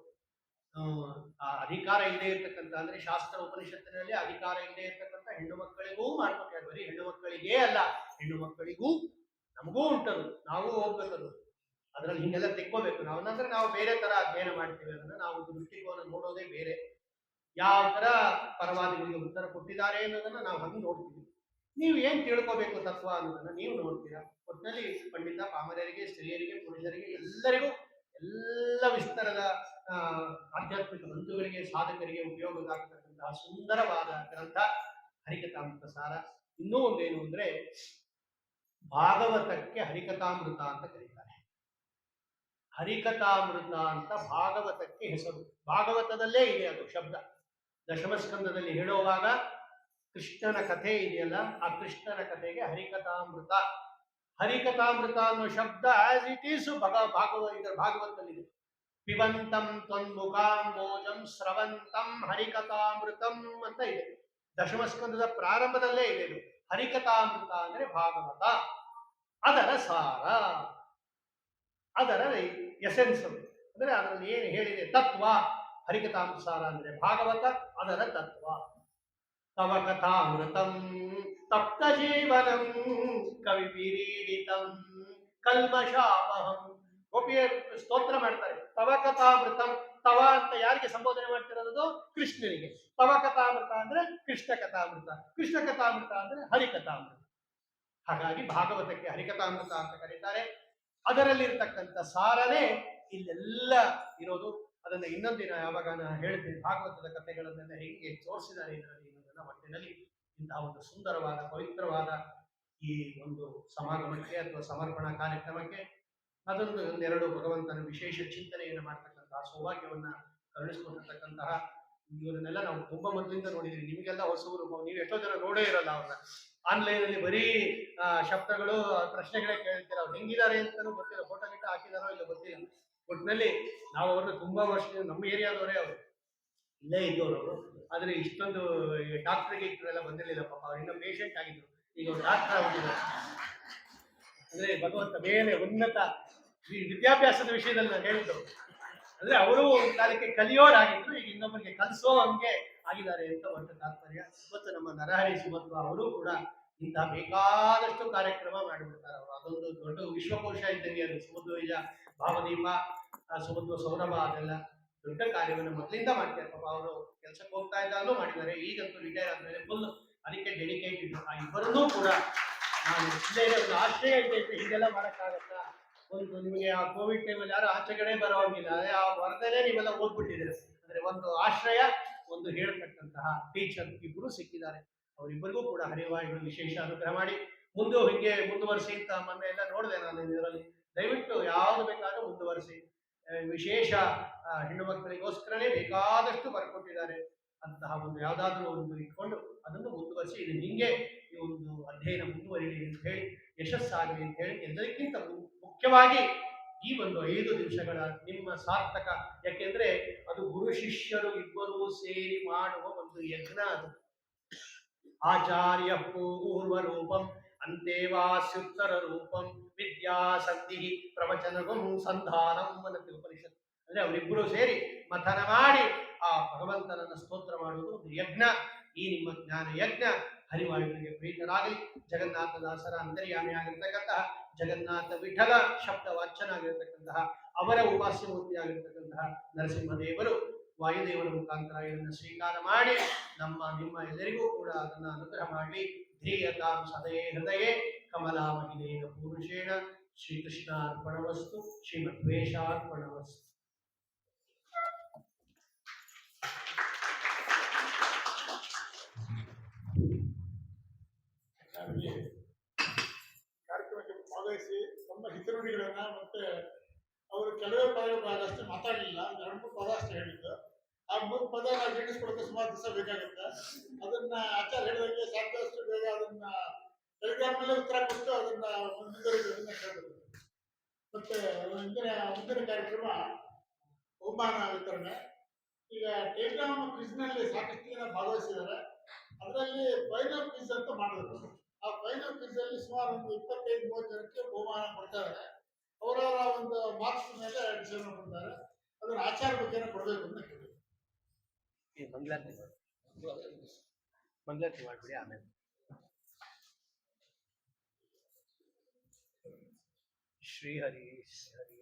ಆ ಅಧಿಕಾರ ಇಲ್ಲದೆ ಇರ್ತಕ್ಕಂಥ, ಅಂದ್ರೆ ಶಾಸ್ತ್ರ ಉಪನಿಷತ್ತಿನಲ್ಲಿ ಅಧಿಕಾರ ಇಲ್ಲದೆ ಇರ್ತಕ್ಕಂಥ ಹೆಣ್ಣು ಮಕ್ಕಳಿಗೂ ಮಾಡ್ಕೊಟ್ಟಿದ್ದಾರೆ. ಬರೀ ಹೆಣ್ಣು ಮಕ್ಕಳಿಗೇ ಅಲ್ಲ, ಹೆಣ್ಣು ಮಕ್ಕಳಿಗೂ ನಮಗೂ ಉಂಟದು, ನಾವು ಹೋಗ್ಬೇಕದು. ಅದರಲ್ಲಿ ಹಿಂಗೆಲ್ಲ ತೆಕ್ಕೋಬೇಕು ನಾವು. ಅಂದ್ರೆ ನಾವು ಬೇರೆ ತರ ಅಧ್ಯಯನ ಮಾಡ್ತೀವಿ, ಅದನ್ನ ನಾವು ದೃಷ್ಟಿಕೋನ ನೋಡೋದೇ ಬೇರೆ. ಯಾವ ತರ ಪರವಾದಿಗಳಿಗೆ ಉತ್ತರ ಕೊಟ್ಟಿದ್ದಾರೆ ಅನ್ನೋದನ್ನ ನಾವು ಹಂಗೆ ನೋಡ್ತೀವಿ. ನೀವು ಏನ್ ತಿಳ್ಕೋಬೇಕು ತತ್ವ ಅನ್ನೋದನ್ನ ನೀವು ನೋಡ್ತೀರಾ. ಒಟ್ಟಿನಲ್ಲಿ ಪಂಡಿತ ಪಾಮರರಿಗೆ, ಸ್ತ್ರೀಯರಿಗೆ, ಪುರುಷರಿಗೆ, ಎಲ್ಲರಿಗೂ ಎಲ್ಲ ವಿಸ್ತರದ ಆಧ್ಯಾತ್ಮಿಕ ಬಂಧುಗಳಿಗೆ, ಸಾಧಕರಿಗೆ ಉಪಯೋಗವಾಗತಕ್ಕಂತಹ ಸುಂದರವಾದ ಗ್ರಂಥ ಹರಿಕಥಾಮೃತ ಸಾರ. ಇನ್ನೂ ಒಂದೇನು ಅಂದ್ರೆ, ಭಾಗವತಕ್ಕೆ ಹರಿಕಥಾಮೃತ ಅಂತ ಕರೀತಾರೆ. ಹರಿಕಥಾಮೃತ ಅಂತ ಭಾಗವತಕ್ಕೆ ಹೆಸರು. ಭಾಗವತದಲ್ಲೇ ಇದೆ ಅದು ಶಬ್ದ. ದಶಮಸ್ಕಂದದಲ್ಲಿ ಹೇಳುವಾಗ ಕೃಷ್ಣನ ಕಥೆ ಇದೆಯಲ್ಲ, ಆ ಕೃಷ್ಣನ ಕಥೆಗೆ ಹರಿಕಥಾಮೃತ. ಹರಿಕಥಾಮೃತ ಅನ್ನೋ ಶಬ್ದ ಆಸ್ ಇಟ್ ಈಸ್ ಭಾಗವತದಲ್ಲಿದೆ. ಪಿಬಂತಂ ತ್ವನ್ಮುಖಾಂಬೋಜಂ ಸ್ರವಂತಂ ಹರಿಕಥಾಮೃತಂ ಅಂತ ಇದೆ. ದಶಮಸ್ಕಂದದ ಪ್ರಾರಂಭದಲ್ಲೇ ಇದೆ ಇದು. ಹರಿಕಥಾಮೃತ ಅಂದ್ರೆ ಭಾಗವತ, ಅದರ ಸಾರ, ಅದರ ಎಸೆನ್ಸ್, ಅಂದ್ರೆ ಅದರಲ್ಲಿ ಏನು ಹೇಳಿದೆ ತತ್ವ. ಹರಿಕಥಾಮೃತ ಸಾರ ಅಂದ್ರೆ ಭಾಗವತ, ಅದರ ತತ್ವ. ತವ ಕಥಾಮೃತಂ ತಪ್ತ ಜೀವನಂ ಕವಿ ಪಿರೀಡಿತಂ ಕಲ್ಮಷಾಪಹಂ. ಗೋಪಿಯರು ಸ್ತೋತ್ರ ಮಾಡ್ತಾರೆ. ತವ ಕಥಾಮೃತಂ, ತವ ಅಂತ ಯಾರಿಗೆ ಸಂಬೋಧನೆ ಮಾಡ್ತಿರೋದು? ಕೃಷ್ಣನಿಗೆ. ತವ ಕಥಾಮೃತ ಅಂದ್ರೆ ಕೃಷ್ಣ ಕಥಾಮೃತ, ಕೃಷ್ಣ ಕಥಾಮೃತ ಅಂದ್ರೆ ಹರಿಕಥಾಮೃತ. ಹಾಗಾಗಿ ಭಾಗವತಕ್ಕೆ ಹರಿಕಥಾಮೃತ ಅಂತ ಕರೀತಾರೆ. ಅದರಲ್ಲಿರ್ತಕ್ಕಂಥ ಸಾರನೇ ಇಲ್ಲೆಲ್ಲ ಇರೋದು. ಅದನ್ನ ಇನ್ನೊಂದಿನ ಯಾವಾಗ ನಾನು ಹೇಳ್ತೀನಿ ಭಾಗವತದ ಕಥೆಗಳನ್ನೆಲ್ಲ ಹೇಗೆ ತೋರಿಸಿದ್ದಾರೆ ಇದರಲ್ಲಿ ಅನ್ನೋದನ್ನ ಒಟ್ಟಿನಲ್ಲಿ ಇಂತಹ ಒಂದು ಸುಂದರವಾದ ಪವಿತ್ರವಾದ ಈ ಒಂದು ಸಮಾಗಮಕ್ಕೆ ಅಥವಾ ಸಮರ್ಪಣಾ ಕಾರ್ಯಕ್ರಮಕ್ಕೆ ಅದೊಂದು ಒಂದೆರಡು ಭಗವಂತನ ವಿಶೇಷ ಚಿಂತನೆಯನ್ನು ಮಾಡ್ತಕ್ಕಂತಹ ಸೌಭಾಗ್ಯವನ್ನ ಕರುಣಿಸ್ಕೊಟ್ಟಿರ್ತಕ್ಕಂತಹ ಇವರನ್ನೆಲ್ಲ ನಾವು ತುಂಬಾ ಮೊದಲಿಂದ ನೋಡಿದೀವಿ. ನಿಮಗೆಲ್ಲ ಹೊಸವರು, ನೀವು ಎಷ್ಟೋ ಜನ ನೋಡೇ ಇರಲ್ಲ ಅವ್ರನ್ನ. ಆನ್ಲೈನ್ ಅಲ್ಲಿ ಬರೀ ಶಬ್ದಗಳು ಪ್ರಶ್ನೆಗಳೇ ಕೇಳ್ತೀರ. ಅವ್ರು ಹೆಂಗಿದ್ದಾರೆ ಅಂತಾನೂ ಗೊತ್ತಿಲ್ಲ, ಫೋಟೋ ಗಿಟ್ಟ ಹಾಕಿದಾರೋ ಇಲ್ಲ ಗೊತ್ತಿಲ್ಲ. ಒಟ್ಟಿನಲ್ಲಿ ನಾವು ಅವ್ರನ್ನ ತುಂಬಾ ವರ್ಷ ನಮ್ಮ ಏರಿಯಾದವರೇ ಅವರು, ಇಲ್ಲೇ ಇದ್ದವರು ಅವರು. ಆದ್ರೆ ಇಷ್ಟೊಂದು ಡಾಕ್ಟರ್ ಗೀಕ್ಟರೆಲ್ಲ ಬಂದಿರಲಿಲ್ಲ ಪಾಪ. ಅವ್ರು ಇನ್ನೂ ಪೇಷಂಟ್ ಆಗಿದ್ರು, ಈಗ ಅವ್ರು ಡಾಕ್ಟರ್ ಆಗಿದ್ದಾರೆ. ಅಂದ್ರೆ ಭಗವಂತ ಮೇಲೆ ಉನ್ನತ ವಿದ್ಯಾಭ್ಯಾಸದ ವಿಷಯದಲ್ಲಿ ನಾನು ಹೇಳಿದ್ದು ಅಂದ್ರೆ ಅವರು ಒಂದು ಕಾಲಕ್ಕೆ ಕಲಿಯೋರಾಗಿದ್ರು, ಈಗ ಇನ್ನೊಬ್ಬರಿಗೆ ಕಲಿಸೋ ಹಂಗೆ ಆಗಿದ್ದಾರೆ ಅಂತ ಒಂದು ತಾತ್ಪರ್ಯ. ಮತ್ತು ನಮ್ಮ ನರಹರಿ ಸುಮಧ್ವ ಅವರು ಕೂಡ ಇಂತಹ ಬೇಕಾದಷ್ಟು ಕಾರ್ಯಕ್ರಮ ಮಾಡಿಬಿಡ್ತಾರೆ ಅವರು. ಅದೊಂದು ದೊಡ್ಡ ವಿಶ್ವಕೋಶ ಇದ್ದಂಗೆ ಅದು. ಸುಮಧ್ವಜ ಭಾವದೀಪ, ಸುಮಧ್ವ ಸೌರಭ, ಅದೆಲ್ಲ ದೊಡ್ಡ ಕಾರ್ಯವನ್ನು ಮೊದಲಿಂದ ಮಾಡ್ತಾರೆ ಪಾಪ. ಅವರು ಕೆಲಸಕ್ಕೆ ಹೋಗ್ತಾ ಇದ್ದಾಗಲೂ ಮಾಡಿದ್ದಾರೆ, ಈಗಂತೂ ರಿಟೈರ್ ಆದ್ಮೇಲೆ ಫುಲ್ ಅದಕ್ಕೆ ಡೆಡಿಕೇಟೆಡ್. ಆ ಇಬ್ಬರನ್ನೂ ಕೂಡ ನಾನು ಇಲ್ಲೇ ಒಂದು ಆಶ್ರಯ ಇದ್ದೈತೆ, ಹೀಗೆಲ್ಲ ಮಾಡೋಕ್ಕಾಗತ್ತಾ? ಒಂದು ನಿಮಗೆ ಆ ಕೋವಿಡ್ ಟೈಮಲ್ಲಿ ಯಾರು ಆಚೆ ಕಡೆ ಬರೋಂಗಿಲ್ಲ, ಆ ವರದಲ್ಲೇ ನೀವೆಲ್ಲ ಓದ್ಬಿಟ್ಟಿದ್ದೀರಿ. ಅಂದ್ರೆ ಒಂದು ಆಶ್ರಯ, ಒಂದು ಹೇಳ್ತಕ್ಕಂತಹ ಟೀಚರ್ ಇಬ್ಬರು ಸಿಕ್ಕಿದ್ದಾರೆ. ಅವರಿಬ್ಬರಿಗೂ ಕೂಡ ಹರಿವಾಯುಗಳು ವಿಶೇಷ ಅನುಗ್ರಹ ಮಾಡಿ ಮುಂದೆ ಹೀಗೆ ಮುಂದುವರಿಸಿ ಅಂತ ಮೊನ್ನೆ ಎಲ್ಲ ನೋಡಿದೆ ನಾನು ಇದರಲ್ಲಿ. ದಯವಿಟ್ಟು ಯಾವುದು ಬೇಕಾದ್ರೂ ಮುಂದುವರಿಸಿ. ವಿಶೇಷ ಹೆಣ್ಣು ಮಕ್ಕಳಿಗೋಸ್ಕರನೇ ಬೇಕಾದಷ್ಟು ಬರ್ಕೊಟ್ಟಿದ್ದಾರೆ. ಅಂತಹ ಒಂದು ಯಾವುದಾದ್ರೂ ಒಂದು ಇಟ್ಕೊಂಡು ಅದನ್ನು ಮುಂದುವರಿಸಿ, ಇದು ಹಿಂಗೆ ಈ ಒಂದು ಅಧ್ಯಯನ ಮುಂದುವರಿಯಲಿ ಅಂತ ಹೇಳಿ, ಯಶಸ್ಸಾಗಲಿ ಅಂತ ಹೇಳಿ, ಎಲ್ಲದಕ್ಕಿಂತ ಮುಖ್ಯವಾಗಿ ಈ ಒಂದು 5 ದಿವಸಗಳ ನಿಮ್ಮ ಸಾರ್ಥಕ. ಯಾಕೆಂದ್ರೆ ಅದು ಗುರು ಶಿಷ್ಯರು ಇಬ್ಬರೂ ಸೇರಿ ಮಾಡುವ ಒಂದು ಯಜ್ಞ. ಅದು ಆಚಾರ್ಯ ಪೂರ್ವ ರೂಪಂ ಅಂತೇವಾಸ್ಯುತ್ತರ ರೂಪಂ ವಿದ್ಯಾ ಸಂಧಿ ಪ್ರವಚನಗಂ ಸಂಧಾನಂ ಅನ್ನತ್ತೆ ಉಪನಿಷತ್. ಅಂದ್ರೆ ಅವರಿಬ್ಬರು ಸೇರಿ ಮಥನ ಮಾಡಿ ಆ ಭಗವಂತನನ್ನ ಸ್ತೋತ್ರ ಮಾಡುವುದು ಒಂದು ಯಜ್ಞ. ಈ ನಿಮ್ಮ ಜ್ಞಾನ ಯಜ್ಞ ಹರಿವಾಯುಗಳಿಗೆ ಪ್ರೀತರಾಗಲಿ. ಜಗನ್ನಾಥದಾಸರ ಅಂತರ್ಯಾಮಿಯಾಗಿರ್ತಕ್ಕಂತಹ ಜಗನ್ನಾಥ ವಿಠಲ ಶಬ್ದ ವಾಚ್ಯನಾಗಿರ್ತಕ್ಕಂತಹ ಅವರ ಉಪಾಸ್ಯಮೂರ್ತಿಯಾಗಿರ್ತಕ್ಕಂತಹ ನರಸಿಂಹದೇವರು ವಾಯುದೇವರ ಮುಖಾಂತರ ಇದನ್ನು ಸ್ವೀಕಾರ ಮಾಡಿ ನಿಮ್ಮ ಎಲ್ಲರಿಗೂ ಕೂಡ ಅದನ್ನು ಅನುಗ್ರಹ ಮಾಡಲಿ. ಧ್ಯೇಯತಾಂ ಸದಯೇ ಹೃದಯೇ ಕಮಲಾ ಮಹಿಳೇನ ಪುರುಷೇಣ. ಶ್ರೀಕೃಷ್ಣಾರ್ಪಣವಸ್ತು, ಶ್ರೀಮದ್ವೇಷಾರ್ಪಣವಸ್ತು. ಕಾರ್ಯಕ್ರಮಕ್ಕೆ ಭಾಗವಹಿಸಿ ತಮ್ಮ ಹಿತನುಡಿಗಳನ್ನ ಮತ್ತೆ ಅವರು ಕೆಲವೇ ಪದಗಳು ಅಷ್ಟೇ ಮಾತಾಡಲಿಲ್ಲ, 2-3 ಪದ ಅಷ್ಟೇ ಹೇಳಿದ್ದು. ಆ 3 ಪದ ನಾವು ಜೀರ್ಣಿಸ್ಕೊಳಕ್ಕೆ ಸುಮಾರು ದಿವಸ ಬೇಕಾಗುತ್ತೆ. ಅದನ್ನ ಆಚಾರ್ಯ ಹೇಳಿದಂಗೆ ಸಾಧ್ಯಷ್ಟು ಬೇಗ ಅದನ್ನ ಟೆಲಿಗ್ರಾಮ್ ಮೇಲೆ ಉತ್ತರ ಕೊಟ್ಟು ಅದನ್ನ ಮುಂದುವರಿಯೋದನ್ನ ಕೇಳಬೇಕು. ಮತ್ತೆ ಮುಂದಿನ ಕಾರ್ಯಕ್ರಮ ಬಹುಮಾನ ವಿತರಣೆ. ಈಗ ಟೆಲಿಗ್ರಾಮ್ ಕ್ವಿಜ್ನಲ್ಲಿ ಸಾಕಷ್ಟು ಜನ ಭಾಗವಹಿಸಿದ್ದಾರೆ. ಅದರಲ್ಲಿ ಫೈನಲ್ ಕ್ವಿಜ್ ಅಂತ ಮಾಡಿದ್ರು. ಆ ಫೈನಲ್ ಕ್ವಿಜ್ ಅಲ್ಲಿ ಸುಮಾರು ಒಂದು 25-30 ಜನಕ್ಕೆ ಬಹುಮಾನ ಕೊಡ್ತಾ ಇದ್ದಾರೆ. ಅವರವರ ಒಂದು ಮಾರ್ಕ್ಸ್ ಮೇಲೆ ಡಿಸೈಡ್ ಮಾಡ್ತಾರೆ. ಅದನ್ನ ಆಚಾರ ಬಗ್ಗೆ ಕೊಡಬೇಕು ಅಂತ ಕೇಳಿ ಮಂಗಳಾರತಿ ಮಾಡ್ಬಿಡಿ. ಆಮೇಲೆ ಶ್ರೀಹರಿ ಹರಿ